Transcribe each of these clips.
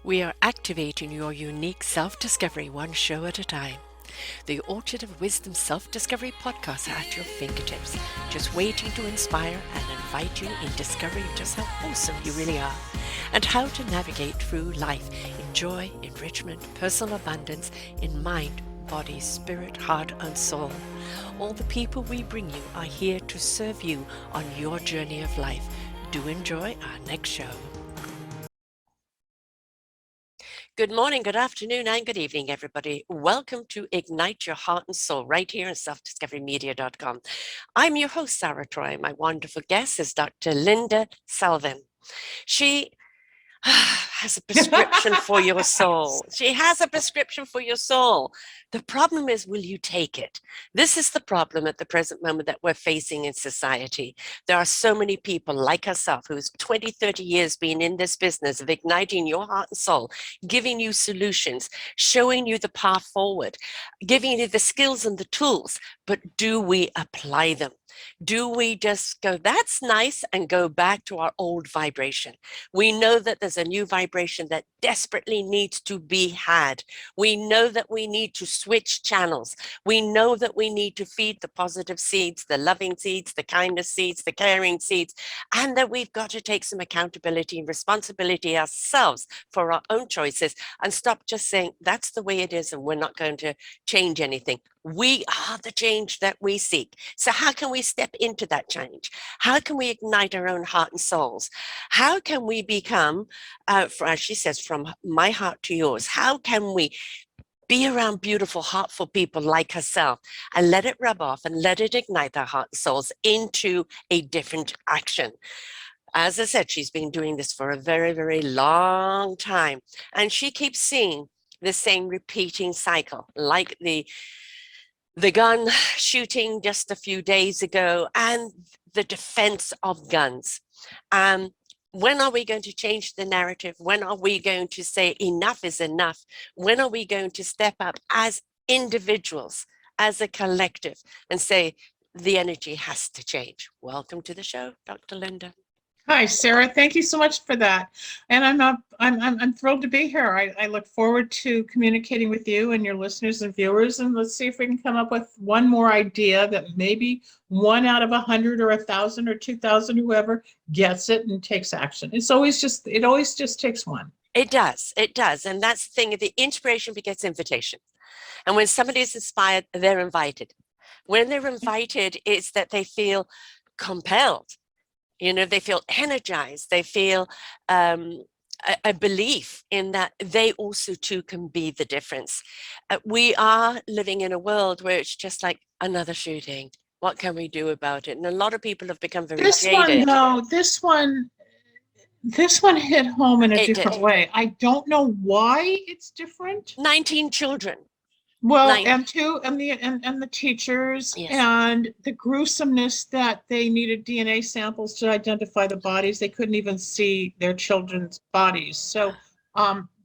We are activating your unique self-discovery one show at a time. The Orchard of Wisdom Self-Discovery podcast are at your fingertips, just waiting to inspire and invite you in discovering just how awesome you really are and how to navigate through life in joy, enrichment, personal abundance, in mind, body, spirit, heart, and soul. All the people we bring you are here to serve you on your journey of life. Do enjoy our next show. Good morning, good afternoon, and good evening, everybody. Welcome to Ignite Your Heart and Soul right here on selfdiscoverymedia.com. I'm your host, Sarah Troy. My wonderful guest is Dr. Linda Salvin. She has a prescription for your soul. She has a prescription for your soul. The problem is, will you take it? This is the problem at the present moment that we're facing in society. There are so many people like herself who's 20, 30 years been in this business of igniting your heart and soul, giving you solutions, showing you the path forward, giving you the skills and the tools, but do we apply them? Do we just go, that's nice, and go back to our old vibration? We know that there's a new vibration that desperately needs to be had. We know that we need to switch channels. We know that we need to feed the positive seeds, the loving seeds, the kindness seeds, the caring seeds, and that we've got to take some accountability and responsibility ourselves for our own choices and stop just saying that's the way it is and we're not going to change anything. We are the change that we seek. So how can we step into that change? How can we ignite our own heart and souls? How can we become, as she says, from my heart to yours? How can we be around beautiful, heartful people like herself and let it rub off and let it ignite our heart and souls into a different action? As I said, she's been doing this for a very, very long time. And she keeps seeing the same repeating cycle, like the gun shooting just a few days ago and the defense of guns. When are we going to change the narrative? When are we going to say enough is enough? When are we going to step up as individuals, as a collective, and say the energy has to change? Welcome to the show, Dr. Linda. Hi, Sarah. Thank you so much for that. And I'm thrilled to be here. I look forward to communicating with you and your listeners and viewers. And let's see if we can come up with one more idea that maybe one out of 100 or 1,000 or 2,000, whoever gets it and takes action. It always just takes one. It does. It does. And that's the thing. The inspiration begets invitation. And when somebody is inspired, they're invited. When they're invited, it's that they feel compelled. You know, they feel energized. They feel a belief in that they also too can be the difference. We are living in a world where it's just like another shooting. What can we do about it? And a lot of people have become very jaded. This one hit home in a different way. I don't know why it's different. 19 children. Well, and the teachers, yes, and the gruesomeness that they needed DNA samples to identify the bodies. They couldn't even see their children's bodies. So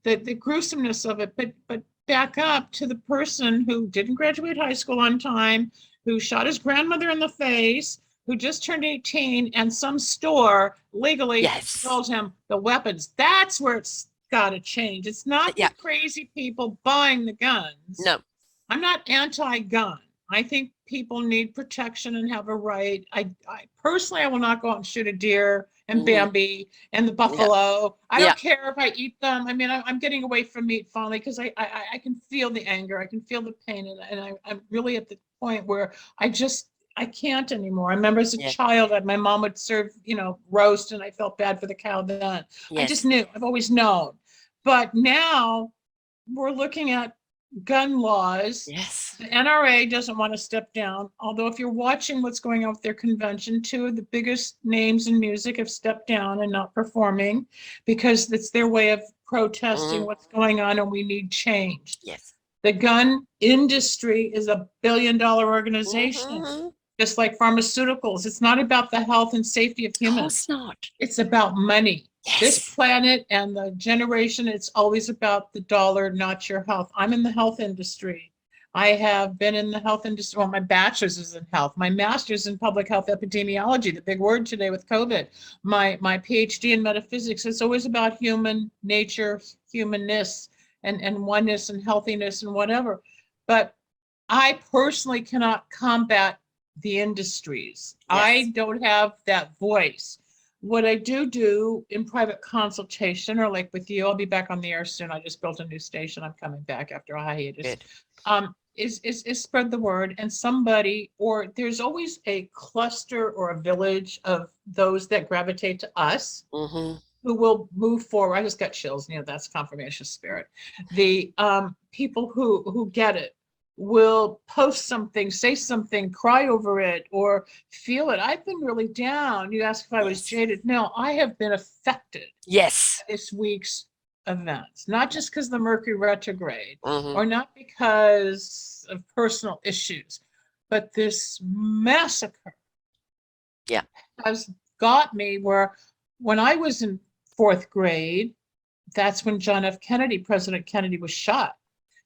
the gruesomeness of it, but back up to the person who didn't graduate high school on time, who shot his grandmother in the face, who just turned 18, and some store legally sold him the weapons. That's where it's got to change. It's not the crazy people buying the guns. No. I'm not anti-gun. I think people need protection and have a right. I personally, I will not go out and shoot a deer and Bambi and the buffalo. I don't care if I eat them. I mean, I'm getting away from meat finally because I can feel the anger. I can feel the pain. And I'm really at the point where I can't anymore. I remember as a child, my mom would serve, roast, and I felt bad for the cow then. I just knew. I've always known. But now we're looking at gun laws. Yes. The NRA doesn't want to step down, although if you're watching what's going on with their convention, two of the biggest names in music have stepped down and not performing because it's their way of protesting what's going on, and we need change. Yes. The gun industry is a billion-dollar organization. Just like pharmaceuticals. It's not about the health and safety of humans. Of course not. It's about money. Yes. This planet and the generation, it's always about the dollar, not your health. I'm in the health industry. I have been in the health industry. Well, my bachelor's is in health. My master's in public health epidemiology, the big word today with COVID. My PhD in metaphysics. It's always about human nature, humanness, and oneness and healthiness and whatever. But I personally cannot combat the industries. Yes. I don't have that voice. What I do in private consultation, or like with you, I'll be back on the air soon. I just built a new station. I'm coming back after a hiatus. Is spread the word, and somebody, or there's always a cluster or a village of those that gravitate to us, who will move forward. I just got chills. That's confirmation spirit. The people who get it will post something, say something, cry over it, or feel it. I've been really down. You asked if I was jaded. No, I have been affected. Yes. This week's events, not just because the Mercury retrograde, or not because of personal issues, but this massacre has got me where when I was in 4th grade, that's when President Kennedy was shot.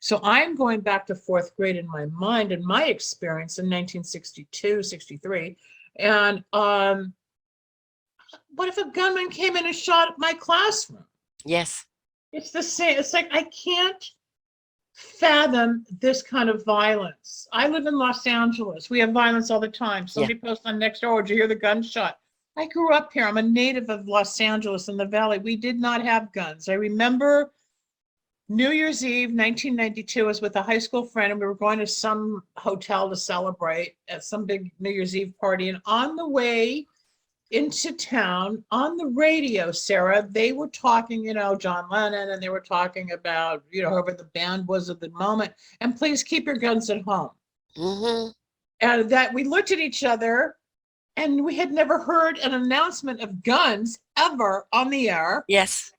So I'm going back to 4th grade in my mind and my experience in 1962, 63. And what if a gunman came in and shot my classroom? Yes. It's the same. It's like I can't fathom this kind of violence. I live in Los Angeles. We have violence all the time. Somebody posts on Nextdoor, did you hear the gunshot? I grew up here. I'm a native of Los Angeles in the Valley. We did not have guns. I remember New Year's Eve, 1992, I was with a high school friend, and we were going to some hotel to celebrate at some big New Year's Eve party. And on the way into town, on the radio, Sarah, they were talking, John Lennon, and they were talking about, whoever the band was at the moment, and please keep your guns at home. And that we looked at each other, and we had never heard an announcement of guns ever on the air. Yes.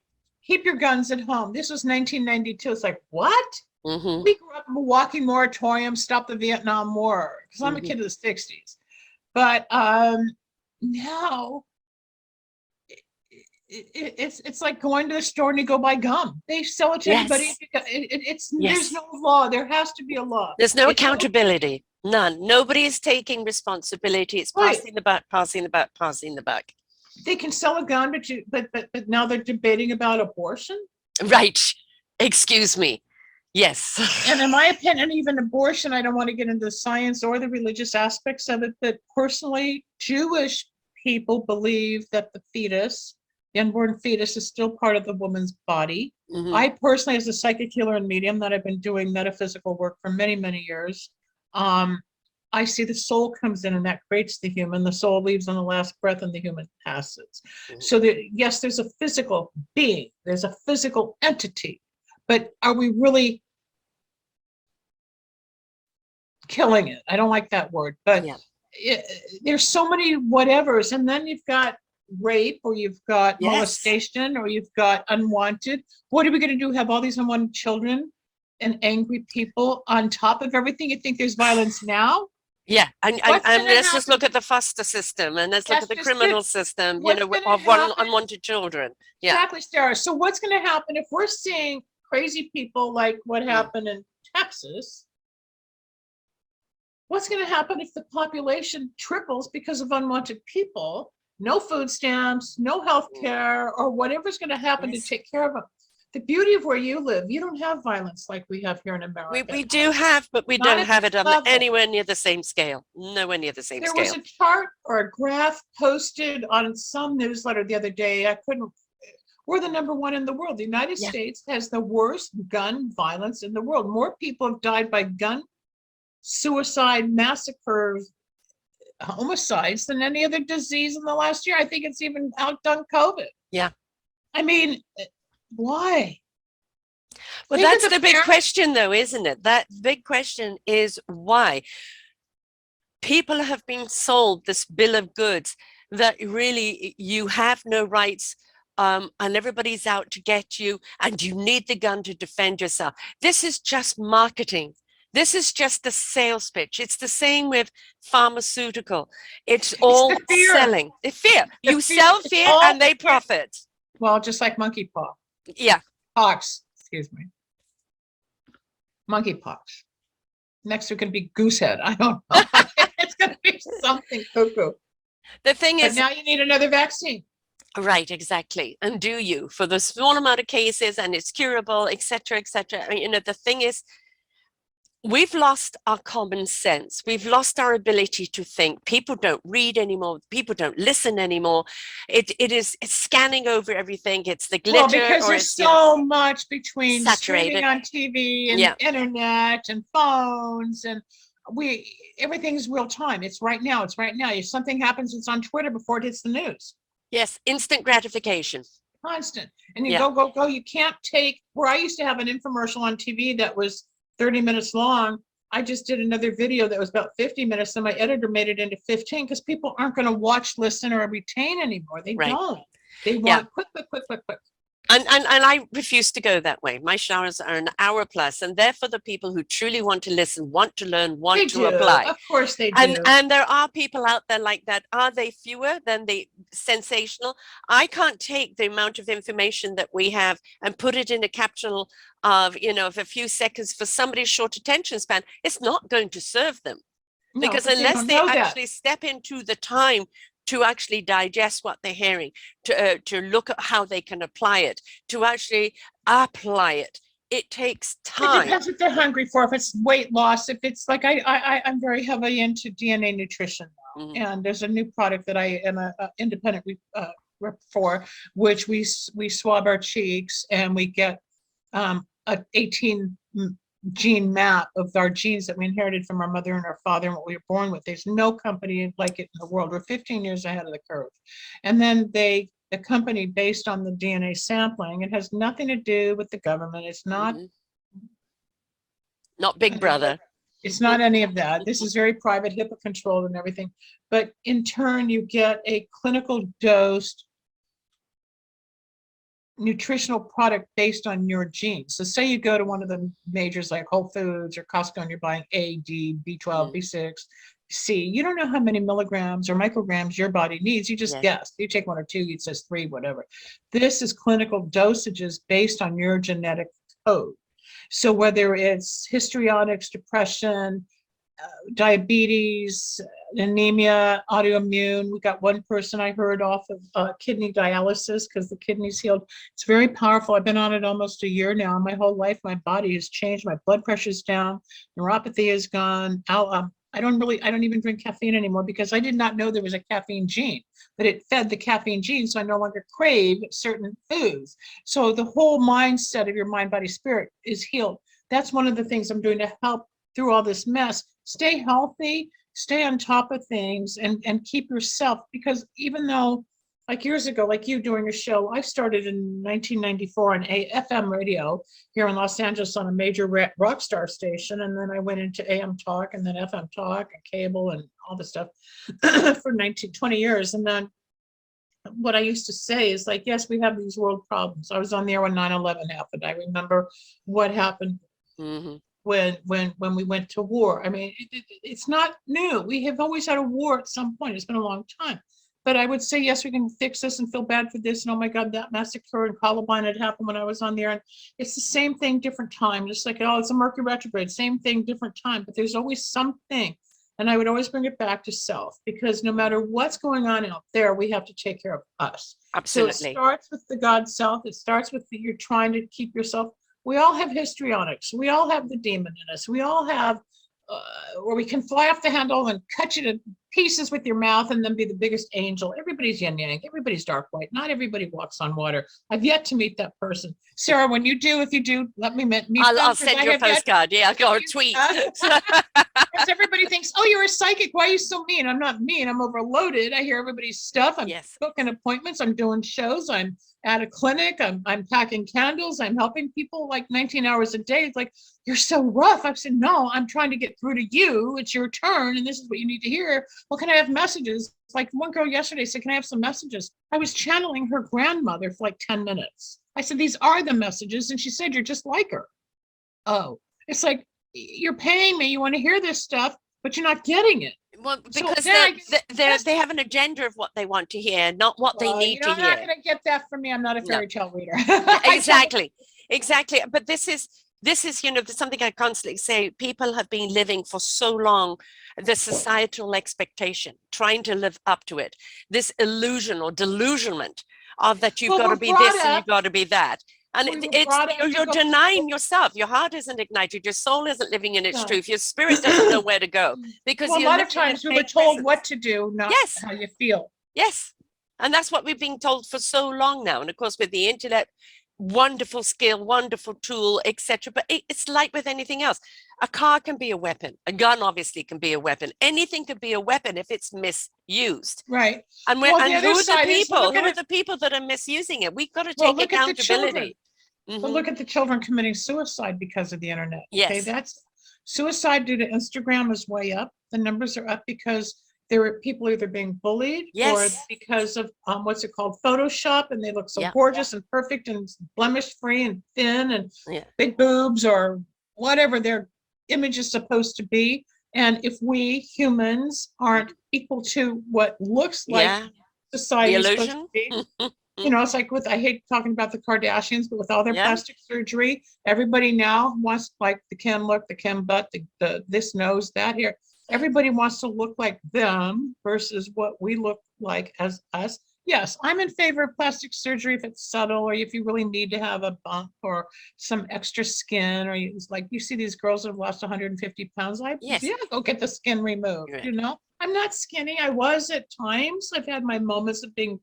Keep your guns at home. This was 1992. It's like, what? We grew up in Milwaukee moratorium, stop the Vietnam War, because I'm a kid of the 60s. But now it's like going to the store and you go buy gum. They sell it to everybody. There's no law. There has to be a law. There's no accountability. None. Nobody is taking responsibility. It's passing the buck, passing the buck, passing the buck. They can sell a gun, but now they're debating about abortion. Right. Excuse me. Yes. And in my opinion, even abortion, I don't want to get into the science or the religious aspects of it, but personally, Jewish people believe that the fetus, the unborn fetus, is still part of the woman's body. I personally, as a psychic healer and medium that I've been doing metaphysical work for many, many years, I see the soul comes in and that creates the human. The soul leaves on the last breath and the human passes. So yes, there's a physical being, there's a physical entity, but are we really killing it? I don't like that word, but there's so many whatevers. And then you've got rape, or you've got molestation, or you've got unwanted. What are we going to do? Have all these unwanted children and angry people on top of everything? You think there's violence now? Yeah, and let's just look at the foster system, and let's look at the criminal system, of unwanted children. Yeah. Exactly, Sarah. So what's going to happen if we're seeing crazy people like what happened in Texas? What's going to happen if the population triples because of unwanted people? No food stamps, no health care, or whatever's going to happen to take care of them. The beauty of where you live, you don't have violence like we have here in America. We do have, but we don't have it on anywhere near the same scale. Nowhere near the same scale. There was a chart or a graph posted on some newsletter the other day. We're the #1 in the world. The United States has the worst gun violence in the world. More people have died by gun, suicide, massacres, homicides than any other disease in the last year. I think it's even outdone COVID. Yeah. I mean, why? Well, that's the big question, though, isn't it? That big question is why. People have been sold this bill of goods that really you have no rights, and everybody's out to get you, and you need the gun to defend yourself. This is just marketing. This is just a sales pitch. It's the same with pharmaceutical. It's all selling. The fear. You sell fear and they profit. Well, just like monkeypox. Yeah. Pox, excuse me. Monkeypox. next week going to be Goosehead. I don't know. It's going to be something cuckoo. The thing is, but now you need another vaccine. Right, exactly. And do you for the small amount of cases, and it's curable, etc., etc. I mean, you know, the thing is, we've lost our common sense. We've lost our ability to think. People don't read anymore. People don't listen anymore. It's scanning over everything. It's the glitter. Well, because or there's it's, so much between saturated. streaming on TV and internet and phones, and everything's real time. It's right now. It's right now. If something happens, it's on Twitter before it hits the news. Yes, instant gratification. Constant. And you go. You can't take, where I used to have an infomercial on TV that was 30 minutes long. I just did another video that was about 50 minutes, and my editor made it into 15 because people aren't going to watch, listen, or retain anymore. They don't. They want quick. And I refuse to go that way. My showers are an hour plus, and they're for the people who truly want to listen, want to learn, want to apply. Of course they do. And there are people out there like that. Are they fewer than the sensational? I can't take the amount of information that we have and put it in a capsule of, you know, of a few seconds for somebody's short attention span. It's not going to serve them. No, because unless they actually step into the time to actually digest what they're hearing, to look at how they can apply it, to actually apply it, it takes time. It depends what they're hungry for. If it's weight loss, if it's like I'm very heavily into DNA nutrition now, and there's a new product that I am an independent rep for, which we swab our cheeks and we get a 18 gene map of our genes that we inherited from our mother and our father and what we were born with. There's no company like it in the world. We're 15 years ahead of the curve. And then the company based on the DNA sampling, it has nothing to do with the government. It's not Big Brother. It's not any of that. This is very private, HIPAA controlled and everything. But in turn, you get a clinical dosed nutritional product based on your genes. So say you go to one of the majors like Whole Foods or Costco and you're buying A, D, B12, B6, C. You don't know how many milligrams or micrograms your body needs. You just guess. You take 1 or 2, it says 3, whatever. This is clinical dosages based on your genetic code. So whether it's histrionics, depression, diabetes, anemia, autoimmune. We got one person I heard off of kidney dialysis because the kidneys healed. It's very powerful. I've been on it almost a year now. My whole life, my body has changed. My blood pressure's down. Neuropathy is gone. I don't even drink caffeine anymore because I did not know there was a caffeine gene, but it fed the caffeine gene. So I no longer crave certain foods. So the whole mindset of your mind, body, spirit is healed. That's one of the things I'm doing to help through all this mess. Stay healthy, stay on top of things, and keep yourself, because even though, like years ago, like you doing a show, I started in 1994 on FM radio here in Los Angeles on a major rock star station, and then I went into AM talk and then FM talk and cable and all the stuff for 20 years. And then what I used to say is like, yes, we have these world problems. I was on the air when 9/11 happened. I remember what happened when we went to war. I mean, it's not new. We have always had a war at some point. It's been a long time. But I would say, yes, we can fix this and feel bad for this. And oh my God, that massacre in Columbine had happened when I was on there. And it's the same thing, different time. Just like, oh, it's a Mercury retrograde, same thing, different time. But there's always something. And I would always bring it back to self, because no matter what's going on out there, we have to take care of us. Absolutely. So it starts with the God self. It starts with you're trying to keep yourself. We all have histrionics. We all have the demon in us. We all have, or we can fly off the handle and cut you to pieces with your mouth and then be the biggest angel. Everybody's yin yang. Everybody's dark white. Not everybody walks on water. I've yet to meet that person. Sarah, when you do, if you do, let me meet I'll send you a postcard. Yeah, or a tweet. Because everybody thinks, oh, you're a psychic. Why are you so mean? I'm not mean. I'm overloaded. I hear everybody's stuff. I'm booking appointments. I'm doing shows. I'm at a clinic. I'm packing candles. I'm helping people like 19 hours a day. It's like, you're so rough. I've said, no, I'm trying to get through to you. It's your turn. And this is what you need to hear. Well, can I have messages? Like one girl yesterday said, can I have some messages? I was channeling her grandmother for like 10 minutes. I said, these are the messages. And she said, you're just like her. Oh, it's like, you're paying me. You want to hear this stuff, but you're not getting it. Well, because they have an agenda of what they want to hear, not what they need to hear. You're not going to get that from me. I'm not a fairy tale reader. Exactly. But this is, this is, something I constantly say. People have been living for so long, the societal expectation, trying to live up to it, this illusion or delusionment of that you've Well, got to we're be brought this and you've up, got to be that. And we were it's brought up to you're go to denying school. yourself. Your heart isn't ignited. Your soul isn't living in its No. truth. Your spirit doesn't know where to go because Well, a you're lot of living in times we were fake told presence. what to do, not Yes, how you feel. yes. And that's what we've been told for so long now. And of course, with the internet, wonderful skill, wonderful tool, etc. But it's like with anything else. A car can be a weapon. A gun obviously can be a weapon. Anything could be a weapon if it's misused. Right. And Well, the and other who are the side is people? look Who at are it. the people that are misusing it? We've got to Well, take look at the children. accountability. But look at the children committing suicide because of the internet. Okay, Yes. that's suicide due to Instagram is way up. The numbers are up because there are people either being bullied or Yes. because of what's it called, Photoshop, and they look so Yeah. gorgeous and perfect and blemish free and thin and Yeah. big boobs or whatever their image is supposed to be. And if we humans aren't equal to what looks like Yeah. The society is supposed to illusion. be, it's like I hate talking about the Kardashians, but with all their Yeah. plastic surgery, everybody now wants like the Kim look, the Kim butt, the this nose, that here. Everybody wants to look like them versus what we look like as us. Yes, I'm in favor of plastic surgery if it's subtle or if you really need to have a bump or some extra skin, or it's like you see these girls that have lost 150 pounds. Yes. Yeah, go get the skin removed. Right. I'm not skinny. I was at times. I've had my moments of being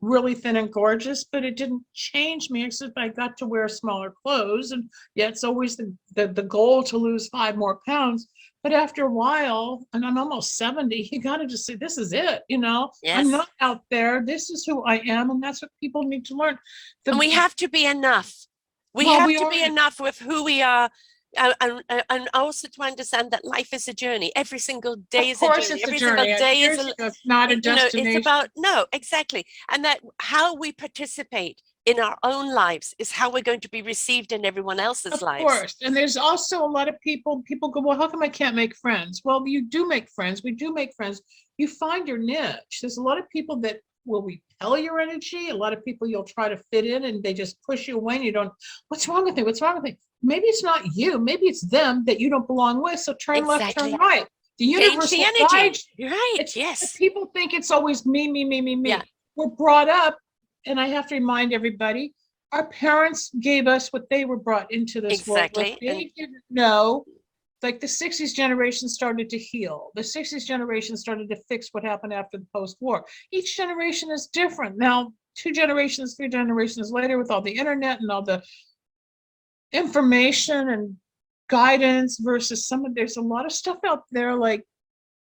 really thin and gorgeous, but it didn't change me except I got to wear smaller clothes. And yeah, it's always the goal to lose 5 more pounds. But after a while, and I'm almost 70, you got to just say, this is it. Yes. I'm not out there. This is who I am. And that's what people need to learn. And we have to be enough. We Well, have we to are- be enough with who we are. And also to understand that life is a journey. Every single day is a journey. It's a Every journey. single day is It's not a destination. it's about, no, exactly. And that how we participate in our own lives is how we're going to be received in everyone else's lives. Of course. And there's also a lot of people go, well, how come I can't make friends? Well, you do make friends. We do make friends. You find your niche. There's a lot of people that will repel your energy. A lot of people you'll try to fit in and they just push you away and you don't, what's wrong with me? What's wrong with me? Maybe it's not you. Maybe it's them that you don't belong with. So turn left, turn right. The universe will guide you. Right. Yes. People think it's always me. Yeah. We're brought up, and I have to remind everybody, our parents gave us what they were brought into this world with. They didn't know. Like the 60s generation started to heal. The 60s generation started to fix what happened after the post-war. Each generation is different. Now, 2 generations, 3 generations later, with all the internet and all the information and guidance versus there's a lot of stuff out there. Like,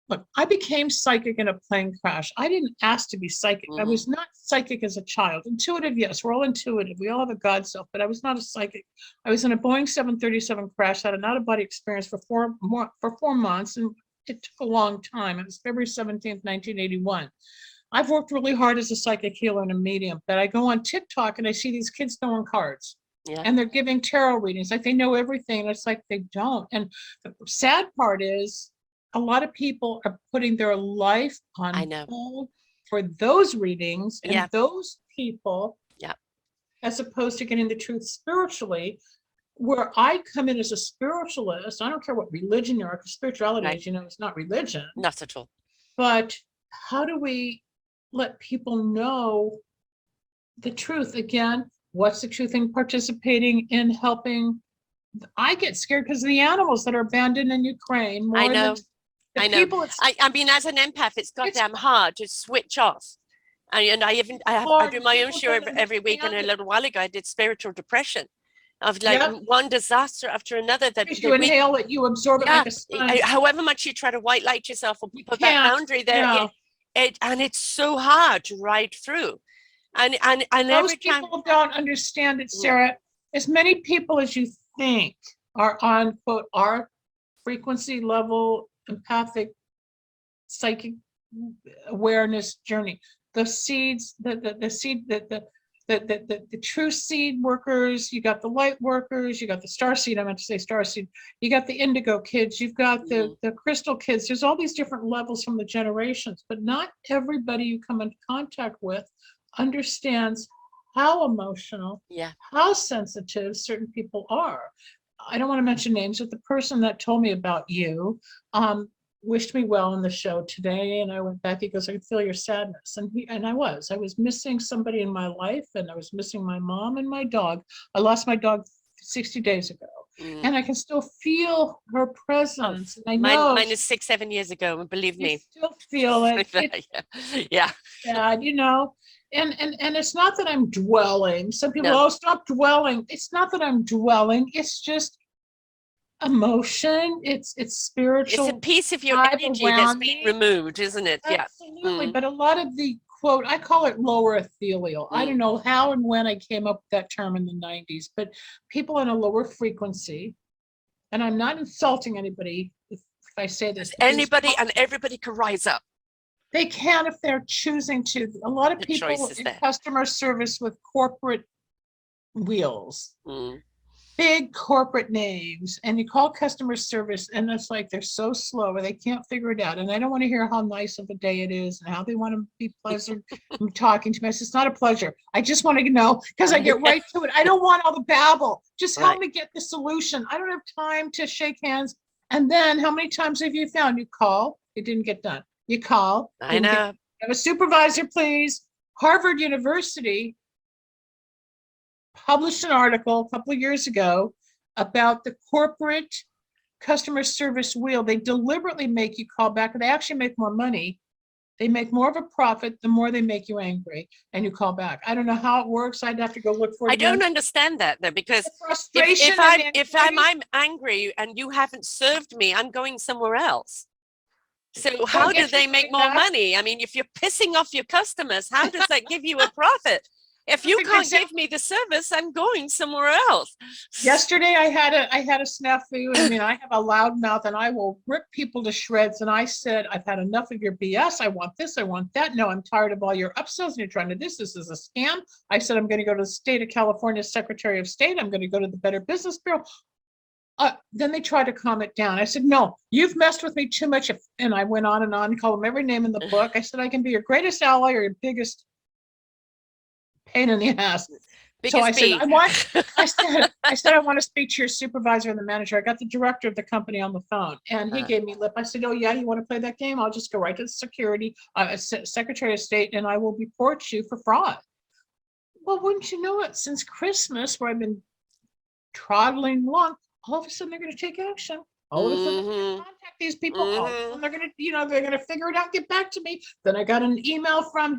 look, I became psychic in a plane crash. I didn't ask to be psychic. I was not psychic as a child. Intuitive, yes, we're all intuitive. We all have a God self, but I was not a psychic. I was in a Boeing 737 crash, had an out-of-body experience for 4 months, and it took a long time. It was February 17th, 1981. I've worked really hard as a psychic healer and a medium, but I go on TikTok and I see these kids throwing cards. Yeah. And they're giving tarot readings like they know everything. And it's like they don't. And the sad part is a lot of people are putting their life on hold for those readings and those people, as opposed to getting the truth spiritually. Where I come in as a spiritualist, I don't care what religion you are, because spirituality is, it's not religion. Not at all. But how do we let people know the truth? Again, what's the truth in participating in helping? I get scared because of the animals that are abandoned in Ukraine. More I know. I know. People, I mean, as an empath, it's goddamn hard to switch off. And I do my own show every week. And a little while ago, I did spiritual depression of like one disaster after another. That you inhale it, you absorb it like a sponge. However much you try to white light yourself or put that boundary there, and it's so hard to ride through. And most people don't understand it, Sarah. As many people as you think are on quote our frequency level, empathic, psychic awareness journey. The seeds, the true seed workers, you got the light workers, you got the star seed, I meant to say star seed, you got the indigo kids, you've got the crystal kids. There's all these different levels from the generations, but not everybody you come into contact with understands how emotional, how sensitive certain people are. I don't want to mention names, but the person that told me about you wished me well in the show today. And I went back, he goes, I can feel your sadness. And I was missing somebody in my life, and I was missing my mom and my dog. I lost my dog 60 days ago. And I can still feel her presence. And I know mine is 6-7 years ago, and believe me, still feel it. Yeah. Sad, you know. And it's not that I'm dwelling. Some people, oh, stop dwelling. It's not that I'm dwelling. It's just emotion. It's spiritual. It's a piece of your energy that's been removed, isn't it? Absolutely. But a lot of the quote, I call it lower ethereal. I don't know how and when I came up with that term in the 90s, but people on a lower frequency, and I'm not insulting anybody if I say this. Anybody and everybody can rise up. They can if they're choosing to. A lot of people in customer service with corporate wheels, big corporate names, and you call customer service and it's like they're so slow or they can't figure it out. And I don't want to hear how nice of a day it is and how they want to be pleasant talking to me. It's not a pleasure. I just want to know, because I get right to it. I don't want all the babble. Just help me get the solution. I don't have time to shake hands. And then how many times have you found you call, it didn't get done? You call. I know. Have a supervisor, please. Harvard University published an article a couple of years ago about the corporate customer service wheel. They deliberately make you call back, and they actually make more money. They make more of a profit the more they make you angry and you call back. I don't know how it works. I'd have to go look for it. I don't understand that though, because if I'm angry and you haven't served me, I'm going somewhere else. So how do they make more money? I mean, if you're pissing off your customers, how does that give you a profit? If you can't give me the service, I'm going somewhere else. Yesterday, I had a snafu. I mean, I have a loud mouth and I will rip people to shreds. And I said, I've had enough of your BS. I want this. I want that. No, I'm tired of all your upsells and you're trying to this. This is a scam. I said, I'm going to go to the state of California Secretary of State. I'm going to go to the Better Business Bureau. Then they tried to calm it down. I said, no, you've messed with me too much. And I went on and called them every name in the book. I said, I can be your greatest ally or your biggest pain in the ass. So I said, I said, I want to speak to your supervisor and the manager. I got the director of the company on the phone and he gave me lip. I said, oh yeah, you want to play that game? I'll just go right to the Secretary of State and I will report you for fraud. Well, wouldn't you know it, since Christmas, where I've been trottling along, all of a sudden they're going to take action. All of a sudden they're going to contact these people. All of a sudden they're going to, they're going to figure it out and get back to me. Then I got an email from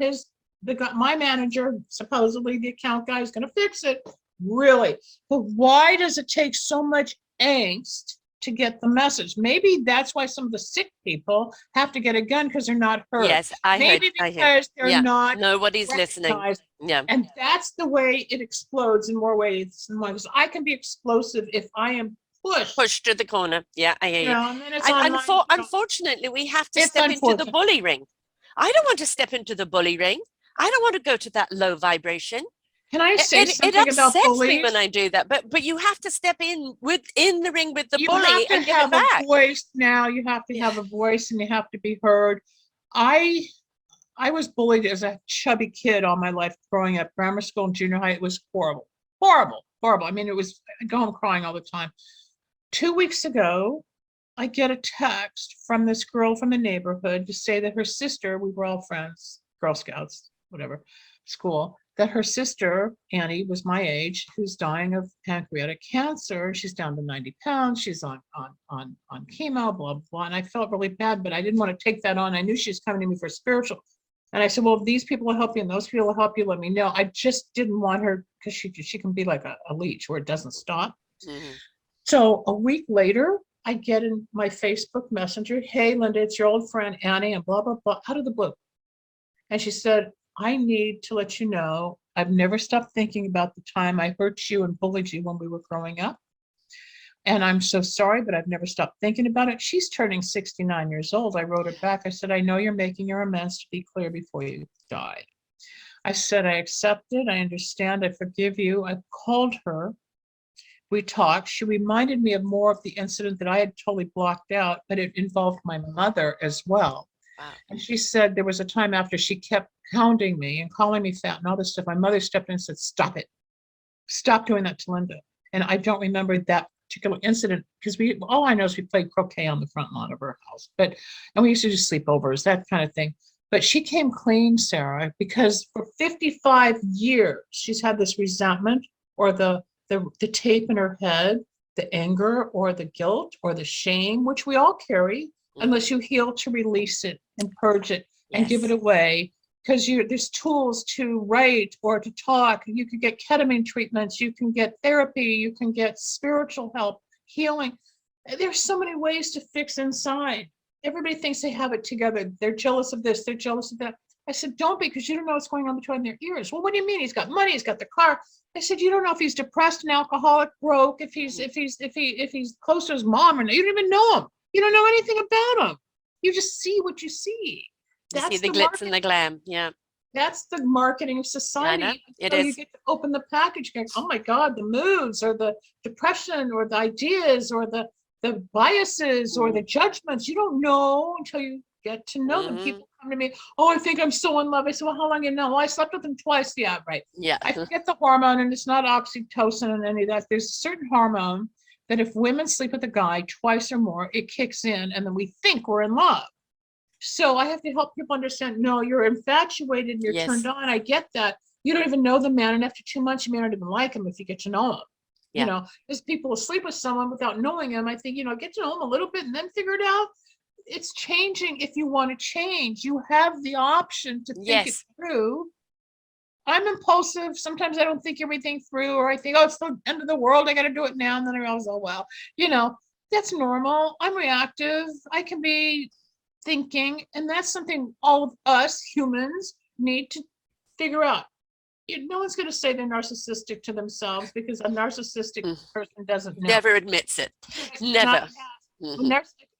my manager, supposedly the account guy is going to fix it. Really? But why does it take so much angst to get the message? Maybe that's why some of the sick people have to get a gun, because they're not heard. Yes, Maybe because they're not. Nobody's listening. Yeah. And that's the way it explodes in more ways than one. Because I can be explosive if I am pushed to the corner. Yeah, I hear you. Unfortunately, we have to step into the bully ring. I don't want to step into the bully ring. I don't want to go to that low vibration. Can I say something about bullies? It upsets me when I do that, but you have to step in the ring with the bully and give it back. You have a voice now. You have to have a voice and you have to be heard. I was bullied as a chubby kid all my life growing up, grammar school and junior high. It was horrible, horrible, horrible. I mean, I'd go home crying all the time. 2 weeks ago, I get a text from this girl from the neighborhood to say that her sister, we were all friends, Girl Scouts, whatever, school, that her sister, Annie, was my age, who's dying of pancreatic cancer. She's down to 90 pounds. She's on chemo, blah, blah. And I felt really bad, but I didn't want to take that on. I knew she was coming to me for spiritual. And I said, well, if these people will help you and those people will help you, let me know. I just didn't want her, because she can be like a leech where it doesn't stop. Mm-hmm. So a week later, I get in my Facebook Messenger, hey, Linda, it's your old friend Annie, and blah, blah, blah, out of the blue. And she said, I need to let you know, I've never stopped thinking about the time I hurt you and bullied you when we were growing up. And I'm so sorry, but I've never stopped thinking about it. She's turning 69 years old. I wrote her back. I said, I know you're making your amends, to be clear, before you die. I said, I accept it. I understand. I forgive you. I called her. We talked. She reminded me of more of the incident that I had totally blocked out, but it involved my mother as well. Wow. And she said there was a time after she kept hounding me and calling me fat and all this stuff. My mother stepped in and said, stop it. Stop doing that to Linda. And I don't remember that particular incident because all I know is we played croquet on the front lawn of our house, and we used to do sleepovers, that kind of thing. But she came clean, Sarah, because for 55 years she's had this resentment or the tape in her head, the anger or the guilt or the shame, which we all carry, unless you heal to release it and purge it and give it away. Because there's tools to write or to talk. You can get ketamine treatments, you can get therapy, you can get spiritual help, healing. There's so many ways to fix inside. Everybody thinks they have it together. They're jealous of this, they're jealous of that. I said, don't be, because you don't know what's going on between their ears. Well, what do you mean? He's got money, he's got the car. I said, you don't know if he's depressed and alcoholic, broke, if he's close to his mom, or you don't even know him. You don't know anything about him. You just see what you see. You see the glitz and the glam. Yeah. That's the marketing of society. It is. You get to open the package, going, oh my God, the moods or the depression or the ideas or the biases or the judgments. You don't know until you get to know them. People come to me, oh, I think I'm so in love. I said, well, how long you know? Well, I slept with him twice. Yeah, right. Yeah. I forget the hormone, and it's not oxytocin and any of that. There's a certain hormone that if women sleep with a guy twice or more, it kicks in, and then we think we're in love. So I have to help people understand, no, you're infatuated and you're turned on. I get that. You don't even know the man. And after 2 months, you may not even like him if you get to know him. You know, there's people who sleep with someone without knowing him. I think, get to know him a little bit and then figure it out. It's changing. If you want to change, you have the option to think it through. I'm impulsive. Sometimes I don't think everything through, or I think, oh, it's the end of the world. I got to do it now. And then I realize, oh, well, that's normal. I'm reactive. I can be thinking, and that's something all of us humans need to figure out. No one's going to say they're narcissistic to themselves, because a narcissistic person doesn't know. Never admits it. Never.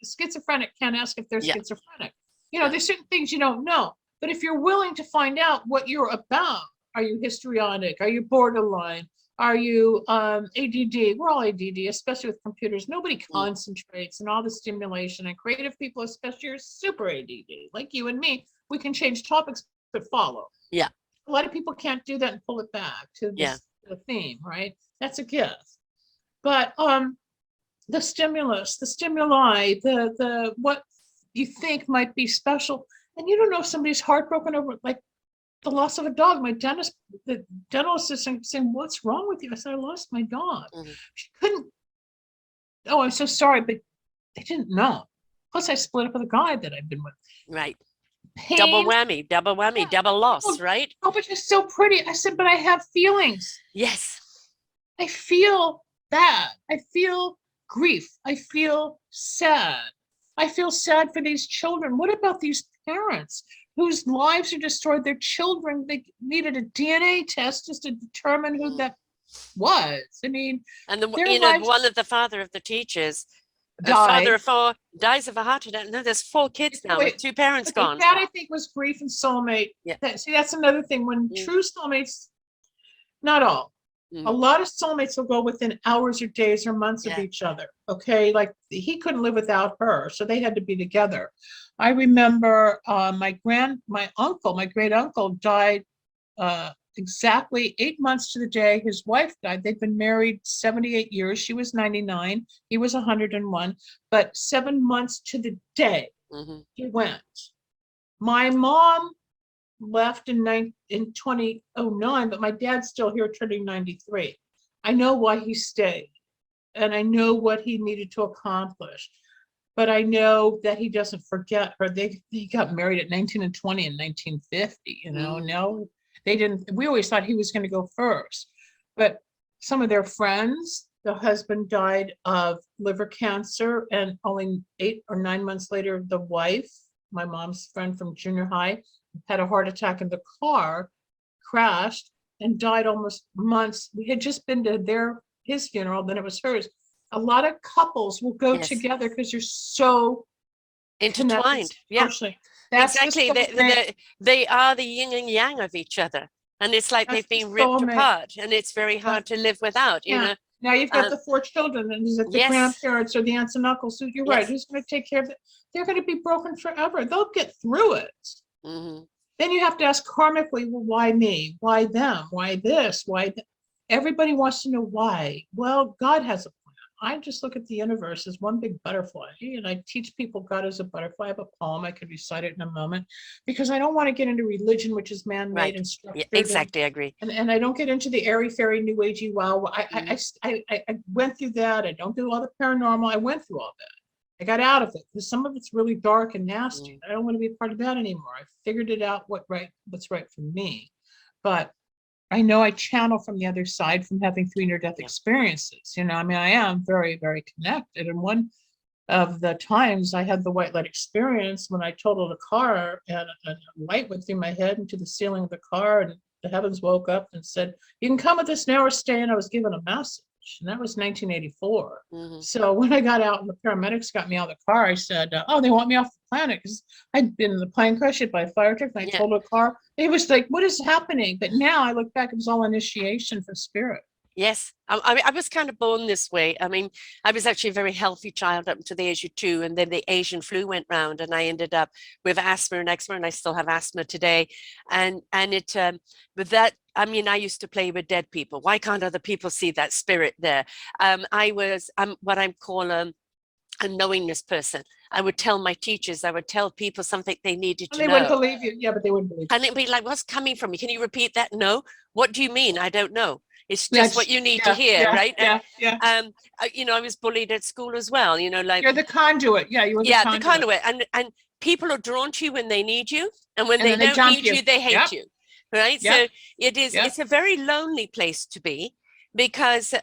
Schizophrenic can't ask if they're schizophrenic. There's certain things you don't know, but if you're willing to find out what you're about, are you histrionic? Are you borderline? Are you ADD? We're all ADD, especially with computers. Nobody concentrates, and all the stimulation, and creative people, especially, are super ADD, like you and me. We can change topics but follow. Yeah. A lot of people can't do that and pull it back to the theme, right? That's a gift. But the stimulus, the stimuli, the what you think might be special, and you don't know if somebody's heartbroken over, like, the loss of a dog. The dental assistant saying, what's wrong with you? I said, I lost my dog. She couldn't. Oh, I'm so sorry, but they didn't know. Plus, I split up with a guy that I've been with. Right. Pain. Double whammy, double loss, right? Oh, but you're so pretty. I said, but I have feelings. Yes. I feel bad. I feel grief. I feel sad. I feel sad for these children. What about these parents whose lives are destroyed? Their children, they needed a DNA test just to determine who that was. I mean, and lives, one of the father of the teachers, father of four, dies of a heart attack. No, there's 4 kids now with 2 parents gone. That, I think, was grief and soulmate. Yeah. That's another thing. When true soulmates, not all, a lot of soulmates will go within hours or days or months of each other. Okay, like he couldn't live without her, so they had to be together. I remember my great uncle died exactly 8 months to the day his wife died. They'd been married 78 years. She was 99. He was 101. But 7 months to the day, he went. My mom left in 2009, but my dad's still here turning 93. I know why he stayed, and I know what he needed to accomplish. But I know that he doesn't forget her. They got married at 19 and 20 in 1950, No, they didn't. We always thought he was going to go first. But some of their friends, the husband died of liver cancer, and only 8 or 9 months later, the wife, my mom's friend from junior high, had a heart attack in the car, crashed, and died almost months. We had just been to his funeral, then it was hers. A lot of couples will go together because you're so intertwined. Yeah, exactly. They are the yin and yang of each other, and it's like they've been ripped apart, and it's very hard to live without. You know. Now you've got the 4 children, and the grandparents or the aunts and uncles. So you're right. Who's going to take care of it? They're going to be broken forever. They'll get through it. Then you have to ask karmically, well, why me? Why them? Why this? Why? Everybody wants to know why. Well, God has a plan. I just look at the universe as one big butterfly, and I teach people God is a butterfly. I have a poem. I could recite it in a moment, because I don't want to get into religion, which is man-made Right. and Yeah, structured, exactly. I agree. and I don't get into the airy fairy new agey wow. Mhm. I went through that. I don't do all the paranormal. I went through all that. I got out of it because some of it's really dark and nasty. Mm. I don't want to be a part of that anymore. I figured it out what's right for me. But I know I channel from the other side from having 3 near-death Yeah. experiences. I mean, I am very, very connected. And one of the times I had the white light experience when I totaled a car, and a light went through my head into the ceiling of the car, and the heavens woke up and said, "You can come with us now or stay." And I was given a message. And that was 1984. Mhm. So when I got out and the paramedics got me out of the car, I said, "Oh, they want me off the planet," because I'd been in the plane crash, hit by a fire truck, and I Yeah. totaled a car. It was like, what is happening? But now I look back, it was all initiation for spirit. Yes, I was kind of born this way. I mean, I was actually a very healthy child up to the age of 2, and then the Asian flu went round, and I ended up with asthma and eczema, and I still have asthma today. And it, but that, I mean, I used to play with dead people. Why can't other people see that spirit there? I'm what I'm called a knowingness person. I would tell my teachers, I would tell people something they needed And to they wouldn't know. believe you. Yeah, but they wouldn't believe And it'd be like, what's coming from me? Can you repeat that? No. What do you mean? I don't know. It's you. Yeah, just what you need to yeah, hear, yeah, right? And yeah, yeah. I was bullied at school as well. Like, You're the conduit. Yeah, you were the yeah, the conduit. conduit. And people are drawn to you when they need you, and when And they then they don't dump need you. you, they hate Yep, you, right? yep, So yep. it's a very lonely place to be, because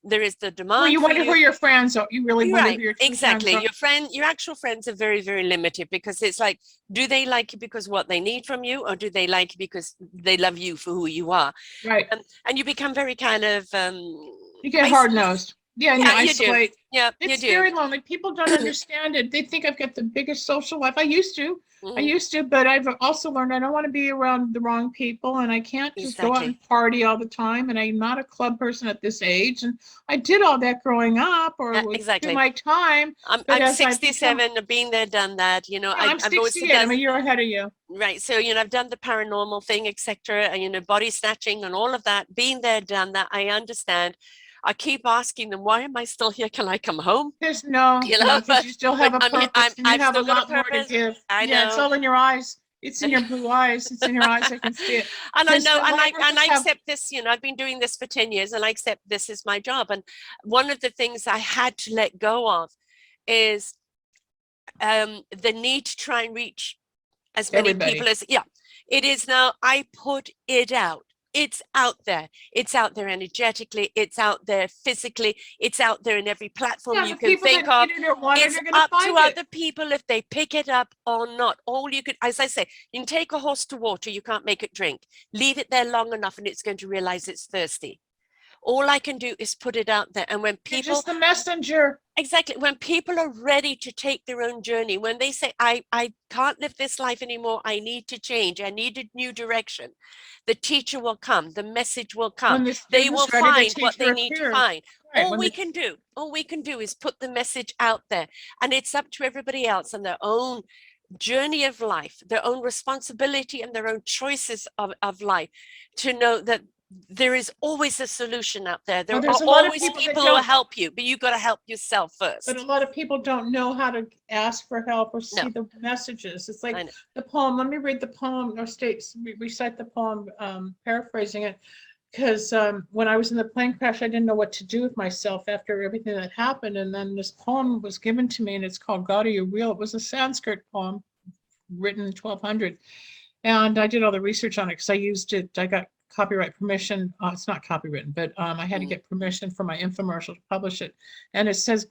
there is the Well, demand you for wonder who you. your friends are. You really You're wonder right, who your true friends exactly. are. Your actual friends are very, very limited, because it's like, do they like you because what they need from you, or do they like you because they love you for who you are? Right. And you become very kind of You get hard isolated. nosed. Yeah, and you Yeah, you do. isolate. Yeah, you It's do. very lonely. People don't understand it. They think I've got the biggest social life. I used to. I Mhm. used to, but I've also learned I don't want to be around the wrong people, and I can't just go out and Exactly. party all the time. And I'm not a club person at this age. And I did all that growing up, or Yeah, would do exactly. my time. But I'm as I've become, 67, I've been there, done that. yeah, I'm I've also 68. I'm a done, year ahead of you. right. So, I've done the paranormal thing, etc. And, body snatching and all of that. Been there, done that. I understand. I keep asking them, why am I still here? Can I come home? There's no, no, because But you still have a I'm here. purpose and you I've have a still got a lot more to purpose. give. I Yeah, it's know. all in your eyes. It's in your blue eyes. It's in your eyes. I can see it. And I Because know, the and light I workers have, accept this. I've been doing this for 10 years, and I accept this is my job. And one of the things I had to let go of is the need to try and reach as many people everybody. as, yeah, it is now. I put it out. It's out there. It's out there energetically. It's out there physically. It's out there in every platform Yeah, you the can people think that need of. it or want it It's are going to up to find it. other people if they pick it up or not. All you could, as I say, you can take a horse to water, you can't make it drink. Leave it there long enough and it's going to realize it's thirsty. All I can do is put it out there. And when You're people, just the messenger. exactly, when people are ready to take their own journey, when they say, I can't live this life anymore, I need to change, I need a new direction, the teacher will come, the message will come, When the they will student's ready, the find what teacher they need to appears. find. Right. When the All we can do is put the message out there, and it's up to everybody else and their own journey of life, their own responsibility and their own choices of life, to know that there is always a solution out there. well, There are there's a lot of always people that people who will don't, help you, but you got to help yourself but a first. lot of people don't know how to ask for help or No, see the messages. It's like I know. the poem. Let me read the poem or recite the poem, paraphrasing it. Because when I was in the plane crash, I didn't know what to do with myself after everything that happened. And then this poem was given to me, and it's called God Are You Real? It was a Sanskrit poem written in 1200. And I did all the research on it because I used it. I got copyright permission. It's not copywritten, but I had to Mm. get permission for my infomercial to publish it. And it says,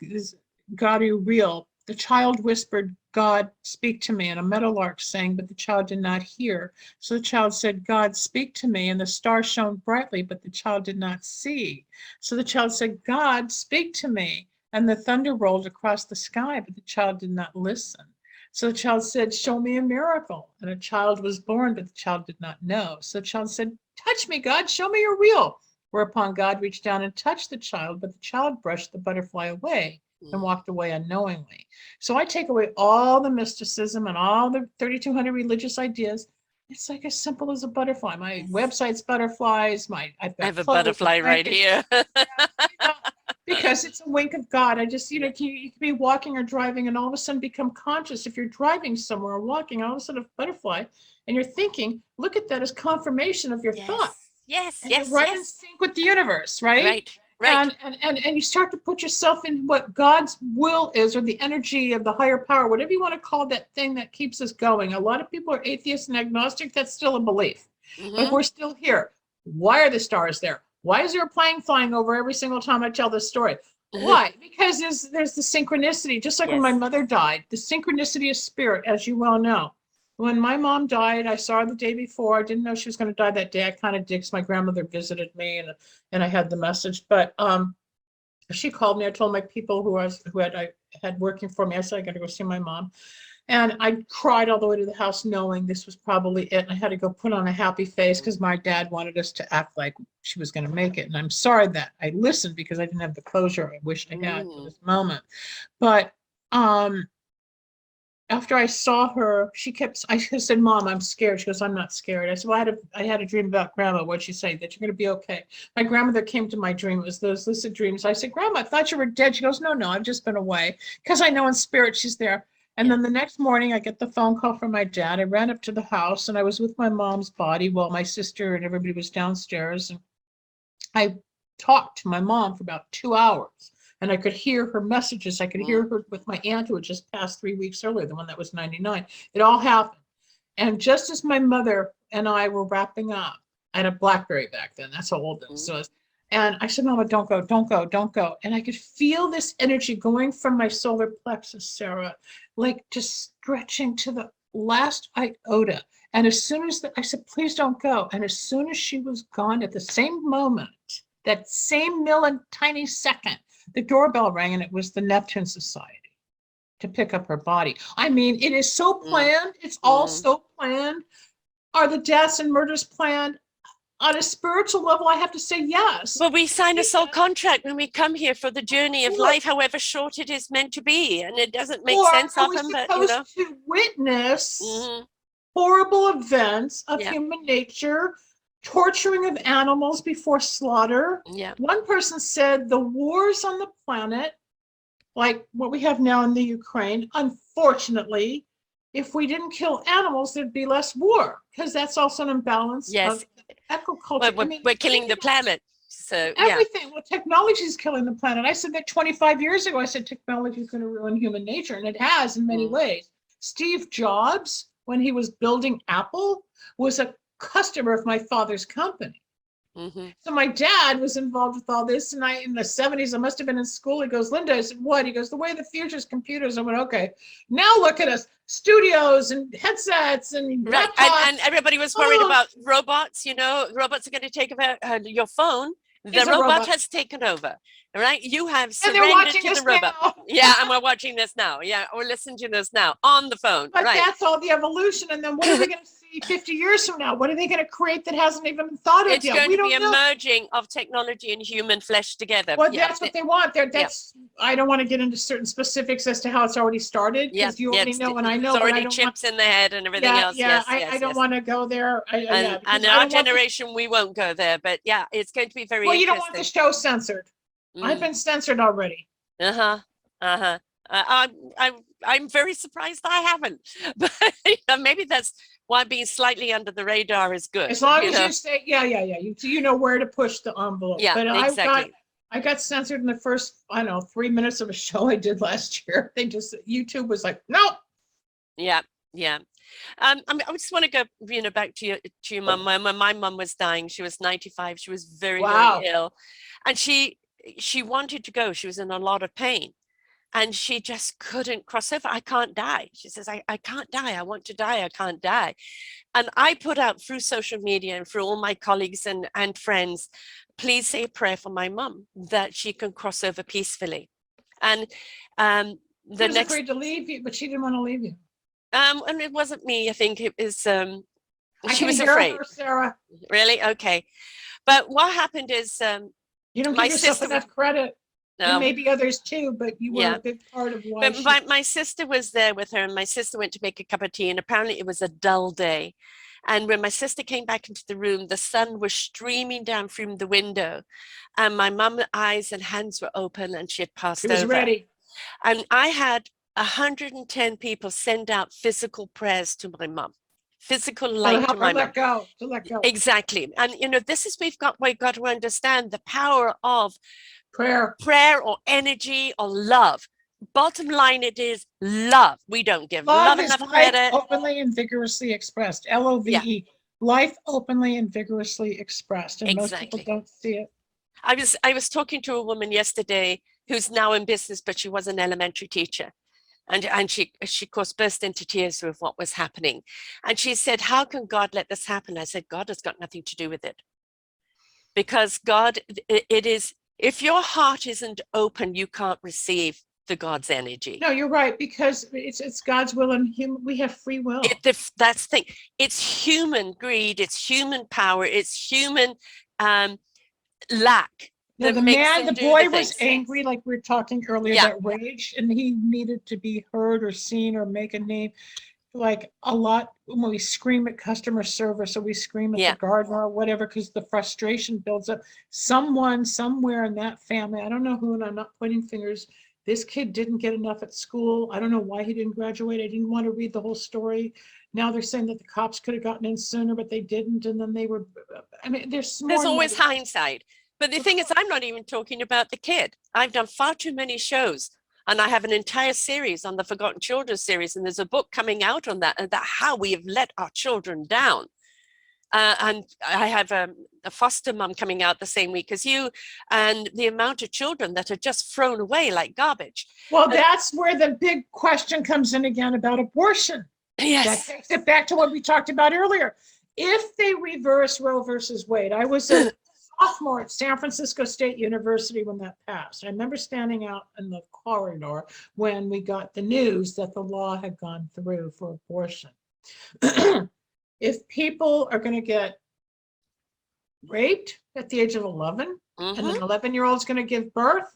God, are you real? The child whispered, God, speak to me. And a meadowlark sang, but the child did not hear. So the child said, God, speak to me. And the star shone brightly, but the child did not see. So the child said, God, speak to me. And the thunder rolled across the sky, but the child did not listen. So the child said, show me a miracle. And a child was born, but the child did not know. So the child said, touch me, God, show me you're real. Whereupon God reached down and touched the child, but the child brushed the butterfly away and Mm. walked away unknowingly. So I take away all the mysticism and all the 3,200 religious ideas. It's like as simple as a butterfly. My Yes. website's butterflies. I've I got have a clothes and butterfly right blankets. here. Yeah, because it's a wink of God. I just, you can be walking or driving and all of a sudden become conscious. If you're driving somewhere or walking, all of a sudden a butterfly, and you're thinking, look at that as confirmation of your thought. Yes, yes, And you're yes, right in yes. sync with the universe, right? Right, right. And you start to put yourself in what God's will is, or the energy of the higher power, whatever you want to call that thing that keeps us going. A lot of people are atheists and agnostic. That's still a belief, but we're still here. Why are the stars there? Why is there a plane flying over every single time I tell this story? Why? Because there's the synchronicity. Just like when my mother died, the synchronicity of spirit, as you well know. When my mom died, I saw her the day before. I didn't know she was going to die that day. I kind of did, because my grandmother visited me, and I had the message. But she called me. I told my people I had working for me. I said, I got to go see my mom. And I cried all the way to the house, knowing this was probably it. And I had to go put on a happy face, because my dad wanted us to act like she was going to make it. And I'm sorry that I listened, because I didn't have the closure I wish I had for this moment. But after I saw her, I said, Mom, I'm scared. She goes, I'm not scared. I said, well, I had a dream about Grandma. What'd she say? That you're going to be okay. My grandmother came to my dream. It was those lucid dreams. I said, Grandma, I thought you were dead. She goes, no, I've just been away, because I know in spirit she's there. And then the next morning I get the phone call from my dad. I ran up to the house, and I was with my mom's body while my sister and everybody was downstairs. And I talked to my mom for about 2 hours. And I could hear her messages. I could hear her with my aunt, who had just passed 3 weeks earlier, the one that was 99. It all happened. And just as my mother and I were wrapping up, I had a BlackBerry back then. That's how old this was. And I said, Mama, don't go, don't go, don't go. And I could feel this energy going from my solar plexus, Sarah, like just stretching to the last iota. And as soon as I said, please don't go. And as soon as she was gone, at the same moment, that same tiny second, the doorbell rang, and it was the Neptune Society to pick up her body. I mean, it is so planned. It's all so planned. Are the deaths and murders planned? On a spiritual level, I have to say yes. Well, we sign a soul contract when we come here for the journey of life, however short it is meant to be. And it doesn't make sense often, but you know. To witness horrible events of human nature, torturing of animals before slaughter. One person said the wars on the planet, like what we have now in the Ukraine, unfortunately, if we didn't kill animals, there'd be less war, because that's also an imbalance of ecoculture. Well, we're killing the planet. So everything. Well, technology is killing the planet. I said that 25 years ago. I said technology is going to ruin human nature, and it has in many ways. Steve Jobs, when he was building Apple, was a customer of my father's company. So my dad was involved with all this, and in the 70s, I must have been in school. He goes, Linda, I said, what? He goes, the way the future's computers. I went, okay, now look at us, studios and headsets and laptops. And everybody was worried about robots. Robots are going to take over your phone. The robot has taken over, right? You have surrendered to the robot. Now. And we're watching this now. Or listening to this now on the phone. But that's all the evolution. And then what are we going to see 50 years from now? What are they going to create that hasn't even been thought of yet? It's going to be a merging of technology and human flesh together. Well, that's what they want. I don't want to get into certain specifics as to how it's already started, because you already know, and I know. There's already chips in the head and everything else. I don't want to go there. And our generation, we won't go there. But it's going to be very you don't want the show censored. I've been censored already. I'm very surprised I haven't. But maybe that's why being slightly under the radar is good. As long as you say, you know where to push the envelope. But exactly. I got censored in the first, 3 minutes of a show I did last year. YouTube was like, nope. I just want to go, back to your mum. When my mum was dying, she was 95. She was very, very ill, and she wanted to go. She was in a lot of pain, and she just couldn't cross over. I can't die. She says, I can't die. I want to die. I can't die. And I put out through social media and through all my colleagues and friends, please say a prayer for my mum that she can cross over peacefully. And she was afraid to leave you, but she didn't want to leave you. And it wasn't me. I think it was. She was afraid. Her, Sarah. Really? Okay. But what happened is, you don't give yourself enough credit. No. And maybe others too, but you were a big part of why. But my sister was there with her, and my sister went to make a cup of tea, and apparently it was a dull day. And when my sister came back into the room, the sun was streaming down from the window, and my mum's eyes and hands were open, and she had passed It was over. ready. And I had 110 people send out physical prayers to my mum, physical light to my mum. To let go. Exactly. And this is we've got to understand the power of prayer or energy or love. Bottom line, it is love. We don't give love enough life credit. openly and vigorously expressed. LOVE. Yeah. Life openly and vigorously expressed. And Exactly. most people don't see it. I was talking to a woman yesterday who's now in business, but she was an elementary teacher. And she of course burst into tears with what was happening. And she said, how can God let this happen? I said, God has got nothing to do with it. Because God, it is, if your heart isn't open, you can't receive the God's energy. No, you're right, because it's God's will, and we have free will. That's the thing. It's human greed. It's human power. It's human lack. The boy was angry, like we were talking earlier, that rage, and he needed to be heard or seen or make a name. Like a lot when we scream at customer service or we scream at the gardener or whatever, because the frustration builds up. Someone somewhere in that family, I don't know who, and I'm not pointing fingers, this kid didn't get enough at school. I don't know why he didn't graduate. I didn't want to read the whole story. Now they're saying that the cops could have gotten in sooner, but they didn't. And then they were, I mean, there's always hindsight. But the thing is, I'm not even talking about the kid. I've done far too many shows, and I have an entire series on the Forgotten Children series, and there's a book coming out on that, and that how we have let our children down. And I have a foster mom coming out the same week as you, and the amount of children that are just thrown away like garbage. Well, that's where the big question comes in again about abortion. Yes. That takes it back to what we talked about earlier. If they reverse Roe versus Wade, I was a sophomore at San Francisco State University when that passed. I remember standing out in the corridor when we got the news that the law had gone through for abortion. If people are going to get raped at the age of 11, and an 11-year-old is going to give birth,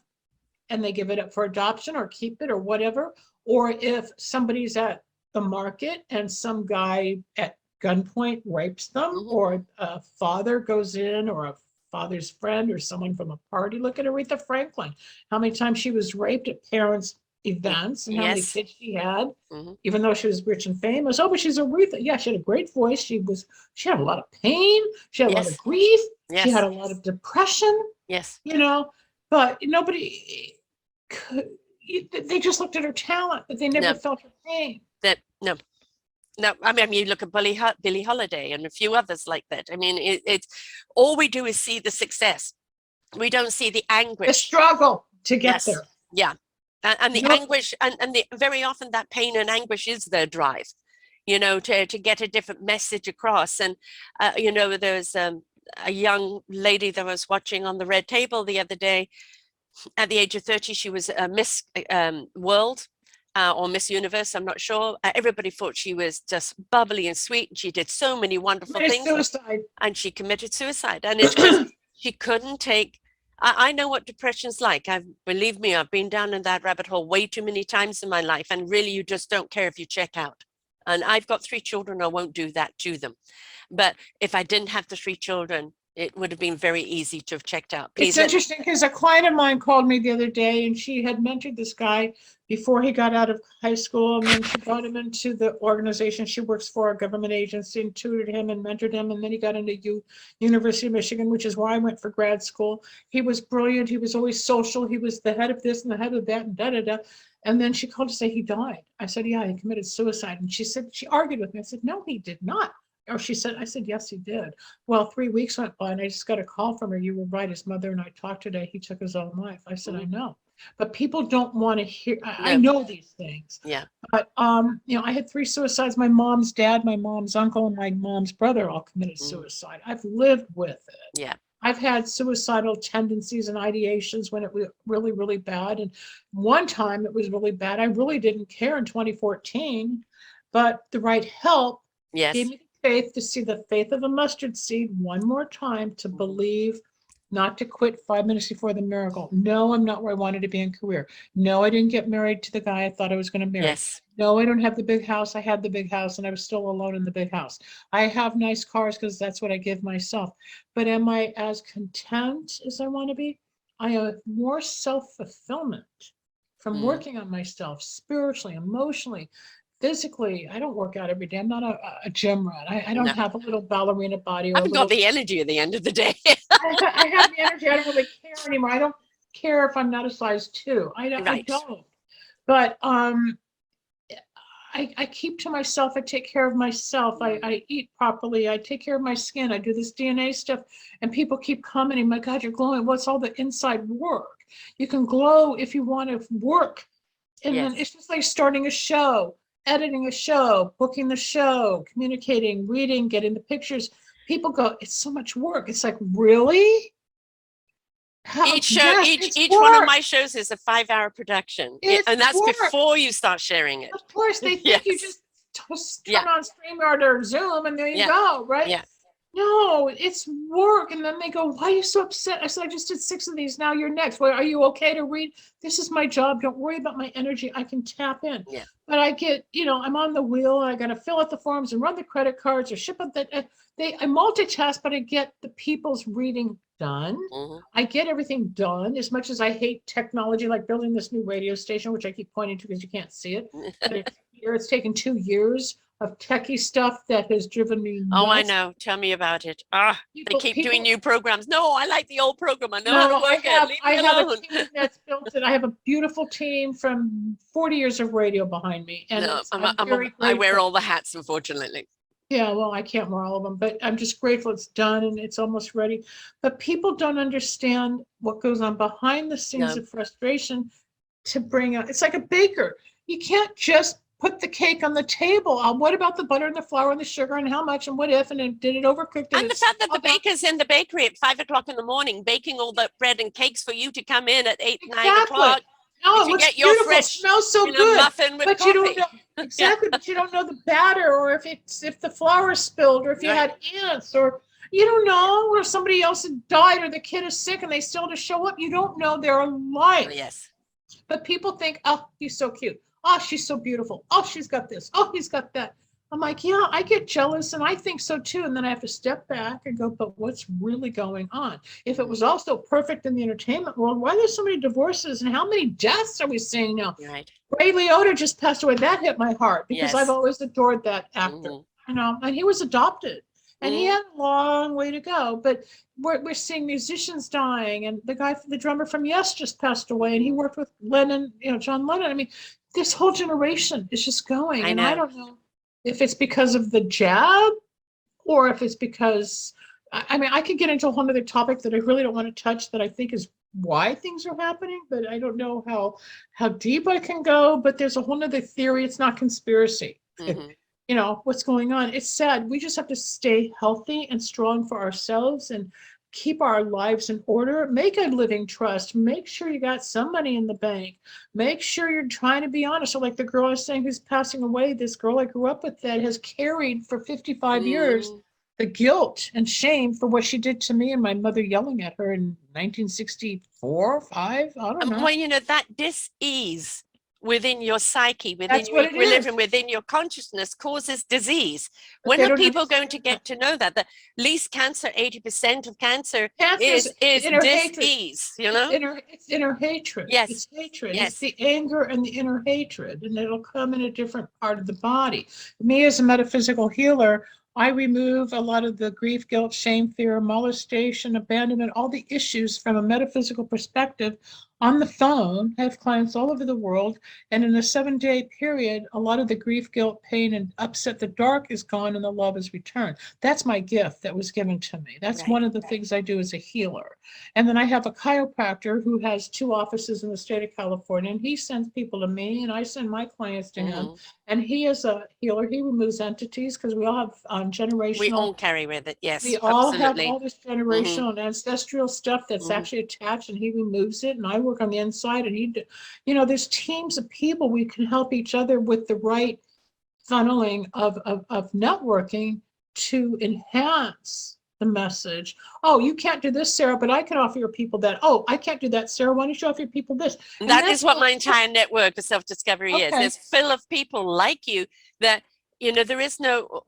and they give it up for adoption or keep it or whatever, or if somebody's at the market and some guy at gunpoint rapes them, or a father goes in, or a father's friend or someone from a party. Look at Aretha Franklin, how many times she was raped at parents' events and how many kids she had, even though she was rich and famous. Oh, but she's Aretha. Yeah, she had a great voice. She had a lot of pain. She had a lot of grief. She had a lot of depression. Yes. But nobody could, they just looked at her talent, but they never felt her pain. No, I mean, you look at Billie Holiday and a few others like that. I mean, it's all we do is see the success. We don't see the anguish. The struggle to get there. Yeah. And the anguish, and very often that pain and anguish is their drive, to get a different message across. And, there's a young lady that I was watching on the Red Table the other day. At the age of 30, she was a Miss World. Or Miss Universe, I'm not sure. Everybody thought she was just bubbly and sweet. She did so many wonderful things. Suicide. And she committed suicide. And it's because she couldn't take, I know what depression's like. Believe me, I've been down in that rabbit hole way too many times in my life. And really, you just don't care if you check out. And I've got 3 children. I won't do that to them. But if I didn't have the 3 children, it would have been very easy to have checked out. It's interesting because a client of mine called me the other day, and she had mentored this guy before he got out of high school, and then she brought him into the organization she works for, a government agency, and tutored him and mentored him, and then he got into University of Michigan, which is where I went for grad school. He was brilliant. He was always social. He was the head of this and the head of that, and da-da-da. And then she called to say he died. I said, yeah, he committed suicide. And she argued with me. I said, no, he did not. Or I said, yes, he did. Well, 3 weeks went by and I just got a call from her. You were right. His mother and I talked today. He took his own life. I said, I know. But people don't want to hear. I know these things. Yeah. But, I had 3 suicides. My mom's dad, my mom's uncle, and my mom's brother all committed suicide. I've lived with it. Yeah. I've had suicidal tendencies and ideations when it was really, really bad. And one time it was really bad. I really didn't care in 2014, but the right help gave me faith to see the faith of a mustard seed one more time, to believe not to quit 5 minutes before the miracle. No, I'm not where I wanted to be in career. No, I didn't get married to the guy I thought I was going to marry. Yes. No, I don't have the big house. I had the big house and I was still alone in the big house. I have nice cars because that's what I give myself. But am I as content as I want to be? I have more self-fulfillment from Mm. working on myself spiritually, emotionally, physically. I don't work out every day. I'm not a gym rat. I don't No. have a little ballerina body I or a haven't got little. the energy at the end of the day. I have the energy. I don't really care anymore. I don't care if I'm not a size 2. I Right. don't. But I keep to myself. I take care of myself. I eat properly. I take care of my skin. I do this DNA stuff. And people keep commenting, my God, you're glowing. What's all the inside work? You can glow if you want to work. And then Yes. it's just like starting a show, editing a show, booking the show, communicating, reading, getting the pictures. People go, it's so much work. It's like, really? How? Each show, Yes, each it's each one of work. my shows is a 5-hour production, It's and that's work. before you start sharing it. Of course, they think you Yes. just Yeah. turn on StreamYard or Zoom and there you Yeah. go, right? Yeah. No, it's work. And then they go, why are you so upset? I said, I just did 6 of these. Now you're next. Well, are you okay to read? This is my job. Don't worry about my energy. I can tap in. Yeah. But I get, I'm on the wheel and I got to fill out the forms and run the credit cards or ship up that. I multitask, but I get the people's reading done. Mm-hmm. I get everything done. As much as I hate technology, like building this new radio station, which I keep pointing to because you can't see it. But it's taken 2 years of techie stuff that has driven me nuts. Oh, I know. Tell me about it. They keep doing new programs. No, I like the old program. I know how to work it. Leave me alone. I have a team that's built it. I have a beautiful team from 40 years of radio behind me. And No, I'm very grateful. I wear all the hats, unfortunately. Yeah, well, I can't wear all of them, but I'm just grateful it's done and it's almost ready. But people don't understand what goes on behind the scenes No. of frustration to bring out. It's like a baker. You can't just put the cake on the table. What about the butter and the flour and the sugar and how much and what if and did it overcook? And the fact that the baker's in the bakery at 5 o'clock in the morning baking all the bread and cakes for you to come in at 8, 9 o'clock. No, it looks beautiful. Fresh, smells so good. Muffin with but coffee. You don't know exactly. But you don't know the batter, or if the flour spilled, or if you had ants, or you don't know, or somebody else had died, or the kid is sick and they still have to show up. You don't know their life. Oh, yes. But people think, oh, he's so cute. Oh, she's so beautiful. Oh, she's got this. Oh, he's got that. I'm like, yeah, I get jealous and I think so too. And then I have to step back and go, but what's really going on? If it was also perfect in the entertainment world, why there's so many divorces and how many deaths are we seeing now? Right. Ray Liotta just passed away. That hit my heart because Yes. I've always adored that actor, and he was adopted and he had a long way to go, but we're seeing musicians dying, and the drummer from Yes just passed away, and he worked with Lennon, John Lennon. I mean, this whole generation is just going, and I don't know if it's because of the jab or if it's because, I could get into a whole other topic that I really don't want to touch that I think is why things are happening, but I don't know how deep I can go, but there's a whole other theory. It's not conspiracy. What's going on. It's sad. We just have to stay healthy and strong for ourselves and keep our lives in order. Make a living trust. Make sure you got some money in the bank. Make sure you're trying to be honest. So like the girl I was saying who's passing away, this girl I grew up with that has carried for 55 years the guilt and shame for what she did to me and my mother yelling at her in 1964, 5, I don't know. Well, that dis-ease within your psyche, within your equilibrium, within your consciousness causes disease. When are people going to get to know that? The least cancer, 80% of cancer is dis-ease, It's inner hatred. Yes. It's hatred. Yes. It's the anger and the inner hatred, and it'll come in a different part of the body. Me as a metaphysical healer, I remove a lot of the grief, guilt, shame, fear, molestation, abandonment, all the issues from a metaphysical perspective on the phone. I have clients all over the world. And in a 7-day period, a lot of the grief, guilt, pain, and upset, the dark is gone and the love is returned. That's my gift that was given to me. That's one of the things I do as a healer. And then I have a chiropractor who has 2 offices in the state of California, and he sends people to me and I send my clients to him. And he is a healer. He removes entities because we all have generational. We all carry with it, yes. We all have all this generational and ancestral stuff that's actually attached, and he removes it. And I work on the inside, and there's teams of people. We can help each other with the right funneling of networking to enhance the message. Oh, you can't do this, Sarah, but I can offer your people that. Oh, I can't do that, Sarah. Why don't you offer your people this? And that is what my entire network of self-discovery is. It's full of people like you that, you know, there is no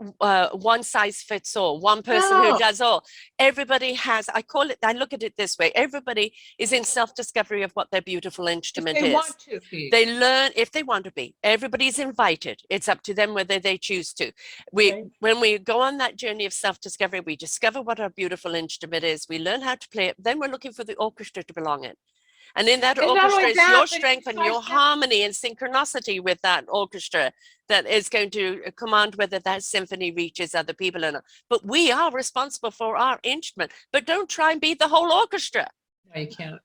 one size fits all, one person who does all. Everybody has, I call it, I look at it this way. Everybody is in self-discovery of what their beautiful instrument is. They want to be. They learn if they want to be. Everybody's invited. It's up to them whether they choose to. When we go on that journey of self-discovery, we discover what our beautiful instrument is. We learn how to play it. Then we're looking for the orchestra to belong in. And in that orchestra is your strength and your harmony and synchronicity with that orchestra that is going to command whether that symphony reaches other people or not. But we are responsible for our instrument. But don't try and be the whole orchestra. No, you can't.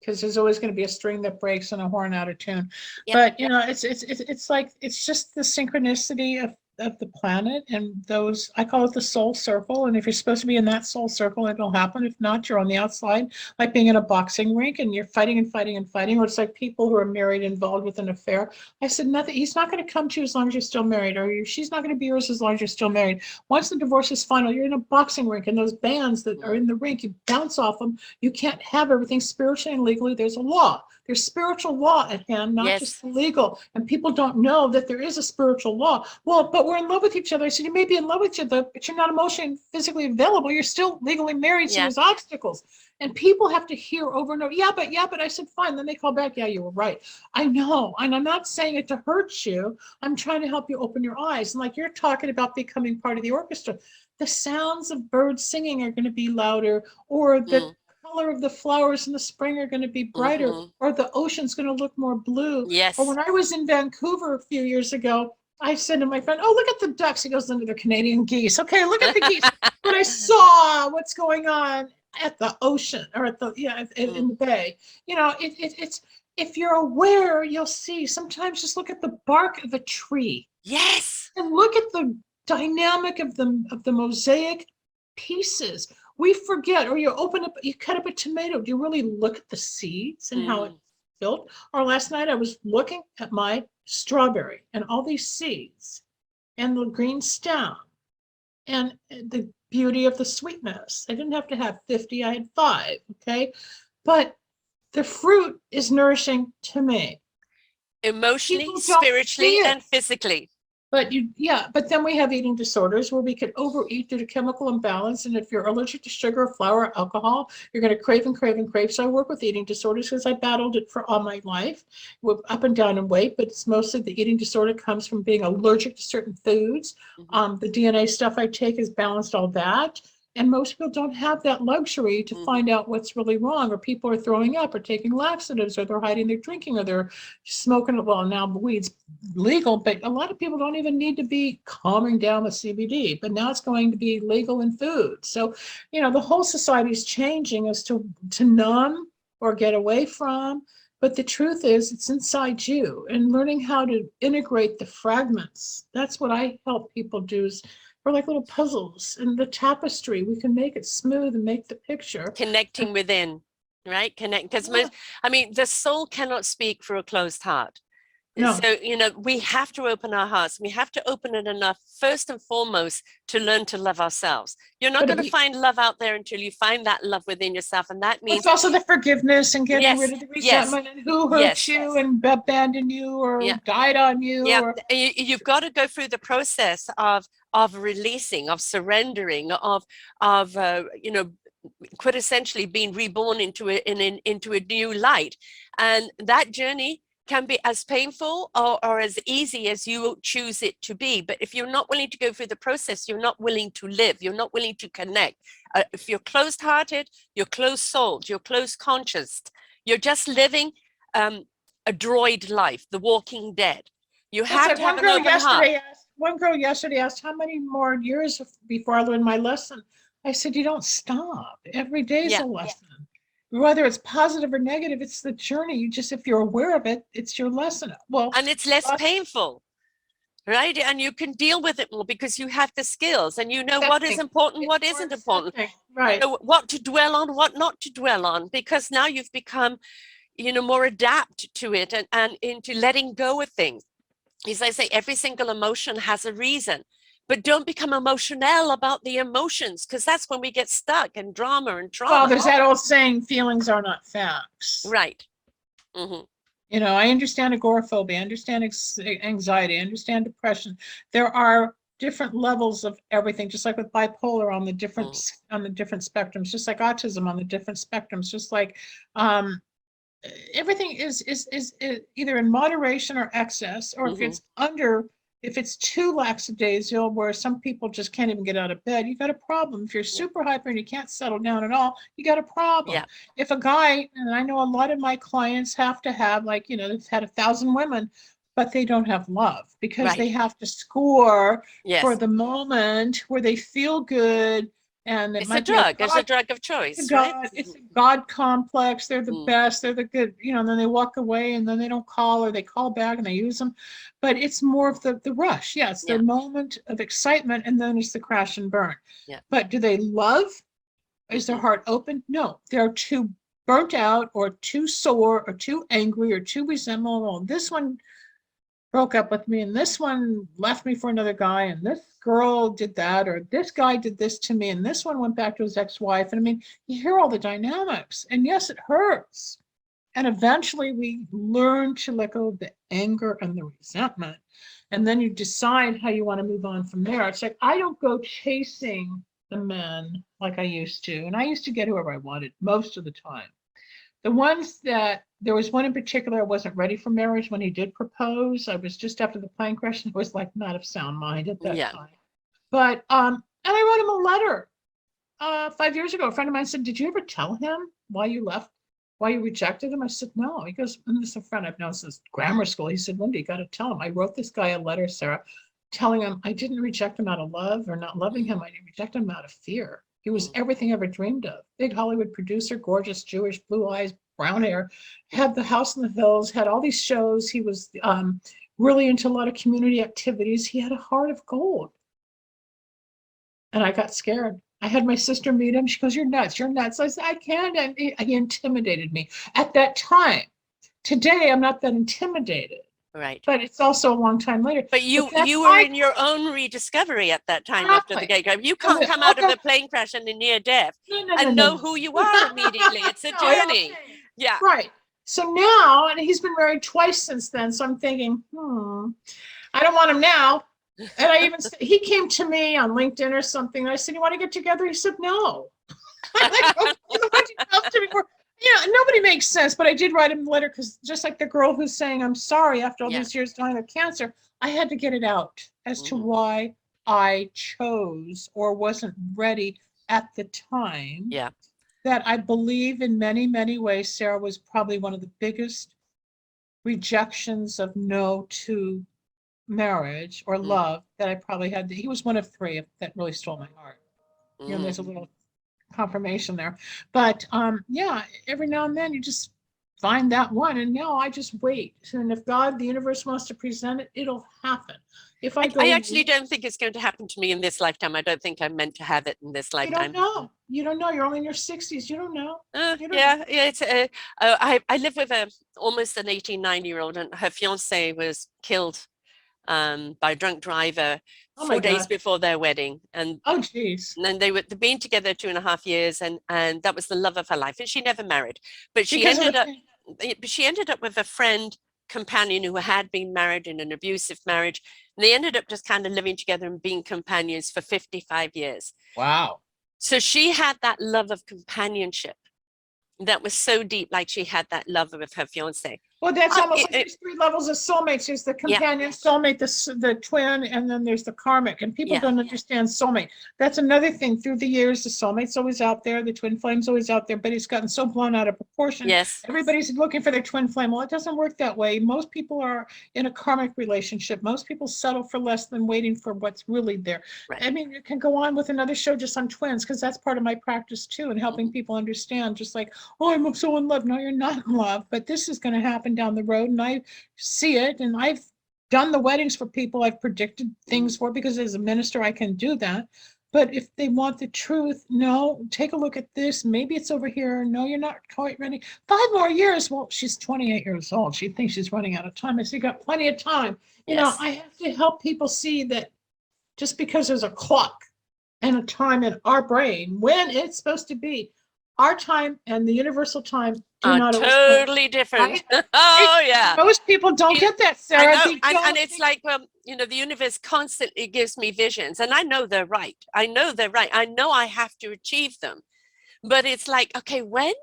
Because there's always going to be a string that breaks and a horn out of tune. But you know, it's like, it's just the synchronicity of the planet and those, I call it the soul circle. And if you're supposed to be in that soul circle, it'll happen. If not, you're on the outside, like being in a boxing rink and you're fighting and fighting and fighting. Or it's like people who are married, involved with an affair. I said, nothing, he's not going to come to you as long as you're still married, or she's not going to be yours as long as you're still married. Once the divorce is final, you're in a boxing rink, and those bands that are in the rink, you bounce off them. You can't have everything spiritually and legally. There's a law. There's spiritual law at hand, not just legal. And people don't know that there is a spiritual law. Well, but we're in love with each other. I said, you may be in love with each other, but you're not emotionally and physically available. You're still legally married, so there's obstacles. And people have to hear over and over, yeah, but I said, fine. Then they call back, yeah, you were right. I know. And I'm not saying it to hurt you. I'm trying to help you open your eyes. And like you're talking about becoming part of the orchestra, the sounds of birds singing are going to be louder, or the color of the flowers in the spring are going to be brighter, or the ocean's going to look more blue. Yes. Or when I was in Vancouver a few years ago, I said to my friend, oh, look at the ducks. He goes, into the Canadian geese. Okay, look at the geese. But I saw what's going on at the ocean, or at the, in the bay. You know, it's, if you're aware, you'll see. Sometimes just look at the bark of a tree. Yes. And look at the dynamic of the mosaic pieces. We forget, or you cut up a tomato. Do you really look at the seeds and how it's built? Or last night I was looking at my strawberry and all these seeds and the green stem and the beauty of the sweetness. I didn't have to have 50, I had 5, okay? But the fruit is nourishing to me. Emotionally, spiritually, and physically. But but then we have eating disorders where we could overeat due to chemical imbalance. And if you're allergic to sugar, flour, or alcohol, you're going to crave and crave and crave. So I work with eating disorders because I battled it for all my life, with up and down in weight. But it's mostly the eating disorder comes from being allergic to certain foods. The DNA stuff I take has balanced all that. And most people don't have that luxury to find out what's really wrong, or people are throwing up or taking laxatives, or they're hiding their drinking, or they're smoking. Well, now weed's legal, but a lot of people don't even need to be calming down with CBD, but now it's going to be legal in food. So, you know, the whole society is changing as to numb or get away from. But the truth is, it's inside you, and learning how to integrate the fragments. That's what I help people do. We're like little puzzles in the tapestry. We can make it smooth and make the picture. Connecting within, right? Because I mean, the soul cannot speak for a closed heart. No. So, you know, we have to open our hearts. We have to open it enough, first and foremost, to learn to love ourselves. You're not going to find love out there until you find that love within yourself. And that means it's also the forgiveness and getting rid of the resentment and who hurt you and abandoned you or died on you. Yeah, or... you've got to go through the process of releasing, of surrendering, of you know, quintessentially being reborn into a new light. And that journey can be as painful or as easy as you choose it to be. But if you're not willing to go through the process, you're not willing to live, you're not willing to connect. If you're closed-hearted, you're closed-souled, you're closed-conscious, you're just living a droid life, the walking dead. You have to have an open heart. One girl yesterday asked, how many more years before I learned my lesson? I said, you don't stop. Every day is a lesson. Whether it's positive or negative, it's the journey. You just, if you're aware of it, it's your lesson. Well, and it's less painful, right? And you can deal with it more because you have the skills and you know what is important, what isn't important, right? You know what to dwell on, what not to dwell on, because now you've become, you know, more adapt to it and into letting go of things. As I say, every single emotion has a reason. but don't become emotional about the emotions, because that's when we get stuck in drama and Well, trauma. there's that old saying, feelings are not facts. Right. Mm-hmm. You know, I understand agoraphobia, I understand anxiety, I understand depression. There are different levels of everything, just like with bipolar on the different spectrums, just like autism on the different spectrums, just like everything is either in moderation or excess, or if it's too lackadaisical, where some people just can't even get out of bed, you got a problem. If you're super hyper and you can't settle down at all, you got a problem. Yeah. If a guy, and I know a lot of my clients have to have, like, you know, they've had 1,000 women, but they don't have love because they have to score for the moment where they feel good. And it might be a It's a drug of choice, right? It's a God complex. They're the best. They're the good, you know, and then they walk away and then they don't call, or they call back and they use them. But it's more of the rush. Yeah, it's the moment of excitement, and then it's the crash and burn. Yeah. But do they love? Is their heart open? No, they're too burnt out, or too sore, or too angry, or too resentful. Well, this one broke up with me, and this one left me for another guy, and this girl did that, or this guy did this to me, and this one went back to his ex-wife. And I mean, you hear all the dynamics, and yes, it hurts. And eventually we learn to let go of the anger and the resentment, and then you decide how you want to move on from there. It's like, I don't go chasing the men like I used to, and I used to get whoever I wanted most of the time. The ones that, there was one in particular, I wasn't ready for marriage when he did propose. I was just after the plane crash, and I was like not of sound mind at that time. But and I wrote him a letter 5 years ago. A friend of mine said, "Did you ever tell him why you left, why you rejected him?" I said, "No." He goes, and this is a friend I've known since grammar school. He said, "Linda, you got to tell him. I wrote this guy a letter, Sarah, telling him I didn't reject him out of love or not loving him. I rejected him out of fear. He was everything I ever dreamed of. Big Hollywood producer, gorgeous, Jewish, blue eyes, brown hair, had the house in the hills, had all these shows. He was really into a lot of community activities. He had a heart of gold." And I got scared. I had my sister meet him. She goes, "You're nuts. You're nuts." I said, "I can't." And he intimidated me at that time. Today, I'm not that intimidated. Right. But it's also a long time later. But you were in your own rediscovery at that time after the get-go. You can't come out of a plane crash and a near death and know who you are immediately. It's a journey. Yeah. Right. So now, and he's been married twice since then. So I'm thinking, I don't want him now. And I even, he came to me on LinkedIn or something. And I said, "You want to get together?" He said, "No." I'm like, "Oh, why'd you come to me for?" Yeah, nobody makes sense, but I did write him a letter, because just like the girl who's saying, "I'm sorry after all these years dying of cancer," I had to get it out as to why I chose or wasn't ready at the time. Yeah. That I believe in many, many ways, Sarah was probably one of the biggest rejections of no to marriage or love that I probably had. He was one of three that really stole my heart. You know, there's a little confirmation there. But yeah, every now and then you just find that one, and now I just wait. And if God, the universe, wants to present it, it'll happen. If I actually don't think it's going to happen to me in this lifetime. I don't think I'm meant to have it in this lifetime. You don't know. You don't know. You're only in your 60s. You don't know. It's I live with almost an 89-year-old, and her fiance was killed by a drunk driver 4 days before their wedding. And geez. And they'd been together 2.5 years, and that was the love of her life. And she never married, but she ended up with a friend companion who had been married in an abusive marriage, and they ended up just kind of living together and being companions for 55 years. Wow. So she had that love of companionship that was so deep, like she had that love with her fiance. Well, that's almost like there's three levels of soulmates. There's the companion soulmate, the twin, and then there's the karmic. And people don't understand soulmate. That's another thing. Through the years, the soulmate's always out there. The twin flame's always out there, but it's gotten so blown out of proportion. Yes. Everybody's looking for their twin flame. Well, it doesn't work that way. Most people are in a karmic relationship. Most people settle for less than waiting for what's really there. Right. I mean, it can go on with another show just on twins, because that's part of my practice too, and helping people understand, just like, "Oh, I'm so in love." No, you're not in love, but this is going to happen down the road, and I see it, and I've done the weddings for people I've predicted things for, because as a minister I can do that. But if they want the truth, no, take a look at this, maybe it's over here, no, you're not quite ready. 5 more years. Well, she's 28 years old, she thinks she's running out of time. I say, "You got plenty of time." You know, I have to help people see that just because there's a clock and a time in our brain when it's supposed to be. Our time and the universal time do not always totally different. right? Right? Oh yeah. Most people don't get that, I Sarah. know, They and don't it's like, you know, the universe constantly gives me visions, and I know they're right. I know they're right. I know I have to achieve them, but it's like, okay, when?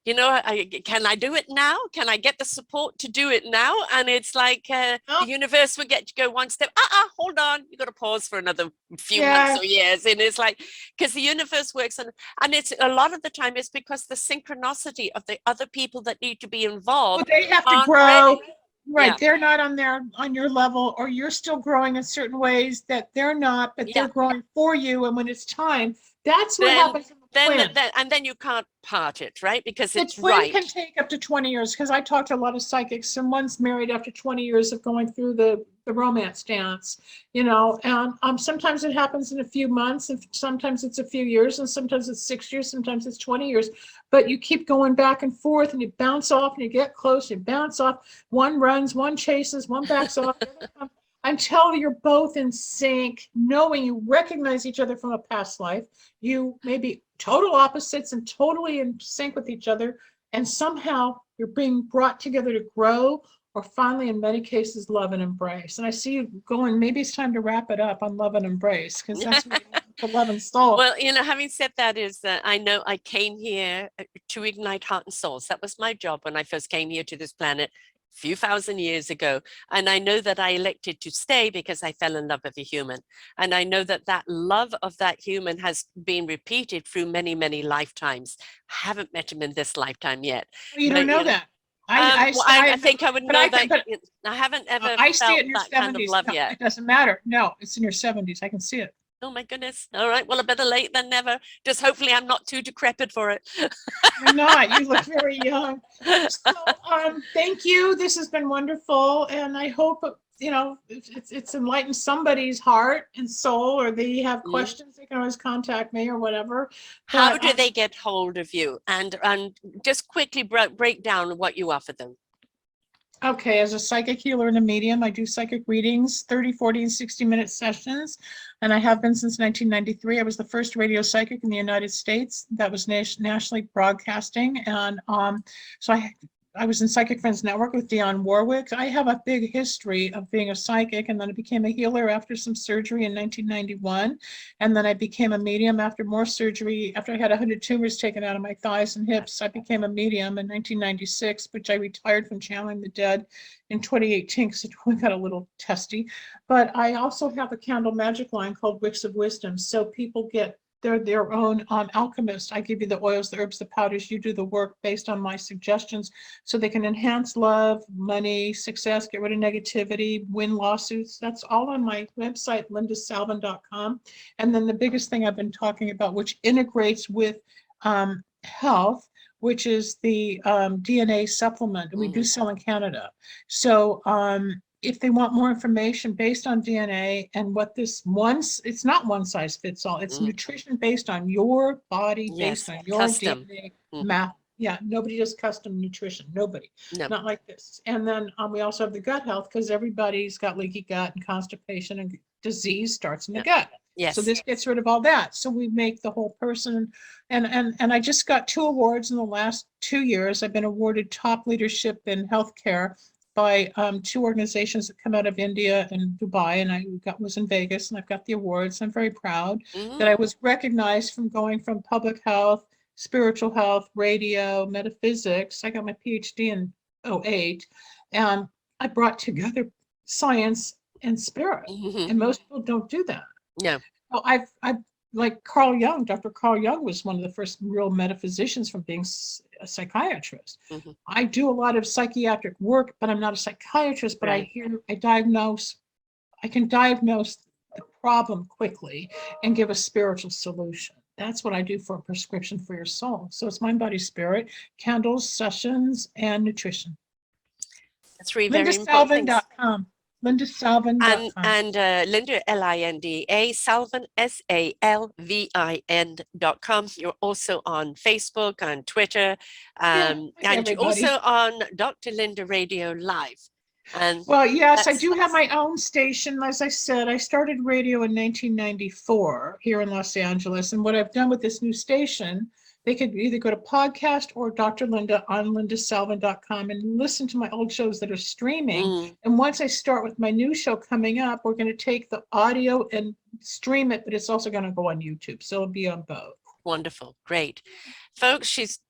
You know, can I do it now? Can I get the support to do it now? And it's like the know. universe will get to go one step. Hold on, you got to pause for another few months Yeah. or years. And it's like, because the universe works on, and it's a lot of the time it's because the synchronicity of the other people that need to be Well, involved they have to aren't grow. ready. Right. Yeah, They're not on your level, or you're still growing in certain ways that they're not, but they're yeah. growing for you. And when it's time, that's what Then, happens in the twin. and then you can't part it, right? Because The it's twin right. can take up to 20 years because I talked to a lot of psychics. Someone's married after 20 years of going through the romance dance, and sometimes it happens in a few months, and sometimes it's a few years, and sometimes it's 6 years, sometimes it's 20 years. But you keep going back and forth, and you bounce off, and you get close, you bounce off. One runs, one chases, one backs off. Until you're both in sync, knowing you recognize each other from a past life. You may be total opposites and totally in sync with each other, and somehow you're being brought together to grow, or finally, in many cases, love and embrace. And I see you going, maybe it's time to wrap it up on love and embrace, because that's what the love and soul. Well, you know, having said that, is that I know I came here to ignite heart and souls. That was my job when I first came here to this planet a few thousand years ago. And I know that I elected to stay because I fell in love with a human. And I know that that love of that human has been repeated through many, many lifetimes. I haven't met him in this lifetime yet. You don't But, know you know, that. well, I think I would But know I can, that. but I haven't ever I see it felt in your that kind of 70s. love No, yet. it doesn't matter. No, it's in your 70s. I can see it. Oh my goodness. All right. Well, better late than never. Just hopefully I'm not too decrepit for it. You're not. You look very young. So, thank you. This has been wonderful, and I hope it's enlightened somebody's heart and soul, or they have Mm. questions. They can always contact me or whatever. How But do they get hold of you? And just quickly break down what you offer them. okay, as a psychic healer and a medium, I do psychic readings, 30, 40, and 60-minute sessions. And I have been since 1993. I was the first radio psychic in the United States that was nationally broadcasting. And so I was in Psychic Friends Network with Dionne Warwick. I have a big history of being a psychic, and then I became a healer after some surgery in 1991. And then I became a medium after more surgery. After I had 100 tumors taken out of my thighs and hips, I became a medium in 1996, which I retired from channeling the dead in 2018 because it got a little testy. But I also have a candle magic line called Wicks of Wisdom. So people get their own alchemist. I give you the oils, the herbs, the powders. You do the work based on my suggestions, so they can enhance love, money, success, get rid of negativity, win lawsuits. That's all on my website, lindasalvin.com. And then the biggest thing I've been talking about, which integrates with health, which is the DNA supplement we do sell in Canada. So if they want more information based on DNA and what it's not one size fits all. It's nutrition based on your body, based Yes, on your custom. DNA map. Yeah, nobody does custom nutrition. Nobody, No. not like this. And then we also have the gut health, because everybody's got leaky gut, and constipation and disease starts in the gut. Yes. So this gets rid of all that. So we make the whole person. And I just got 2 awards in the last 2 years. I've been awarded top leadership in healthcare by 2 organizations that come out of India and Dubai, and I was in Vegas, and I've got the awards. I'm very proud that I was recognized from going from public health, spiritual health, radio, metaphysics. I got my PhD in 2008, and I brought together science and spirit, and most people don't do that. No. Well, I've like Carl Jung. Dr. Carl Jung was one of the first real metaphysicians from being a psychiatrist. I do a lot of psychiatric work, but I'm not a psychiatrist. But I can diagnose the problem quickly and give a spiritual solution. That's what I do for a prescription for your soul. So it's mind, body, spirit, candles, sessions, and nutrition. That's very important. LindaSalvin.com. LindaSalvin.com. And Linda, Linda, Salvin, SALVIN.com. You're also on Facebook, on Twitter, and you're also on Dr. Linda Radio Live. And Well, yes, I that's do have my own station. As I said, I started radio in 1994 here in Los Angeles. And what I've done with this new station, they could either go to podcast or Dr. Linda on lindasalvin.com and listen to my old shows that are streaming. And once I start with my new show coming up, we're going to take the audio and stream it, but it's also going to go on YouTube. So it'll be on both. wonderful. Great. Folks, she's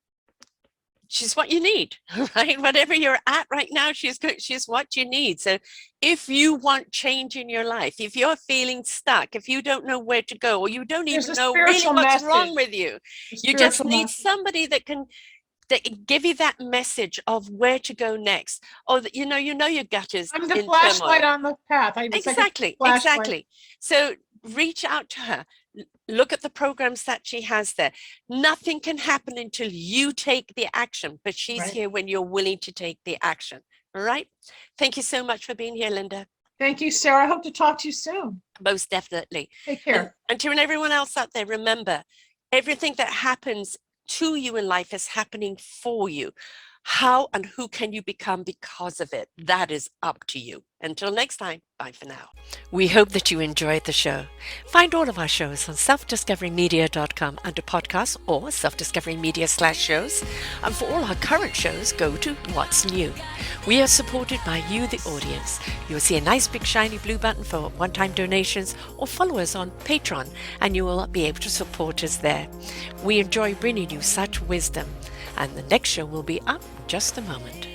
what you need, right? Whatever you're at right now, she's what you need. So if you want change in your life, if you're feeling stuck, if you don't know where to go, or you don't even know really what's wrong with you, you just need somebody that can give you that message of where to go next, or that you know your gut is I'm the flashlight on the path. Exactly. So reach out to her. Look at the programs that she has there. Nothing can happen until you take the action, but she's here when you're willing to take the action. All right. Thank you so much for being here, Linda. Thank you, Sarah. I hope to talk to you soon. Most definitely. Take care. And to everyone else out there, remember, everything that happens to you in life is happening for you. How and who can you become because of it? That is up to you. Until next time, bye for now. We hope that you enjoyed the show. Find all of our shows on selfdiscoverymedia.com under podcasts or selfdiscoverymedia/shows. And for all our current shows, go to What's New. We are supported by you, the audience. You'll see a nice big shiny blue button for one-time donations, or follow us on Patreon and you will be able to support us there. We enjoy bringing you such wisdom. And the next show will be up in just a moment.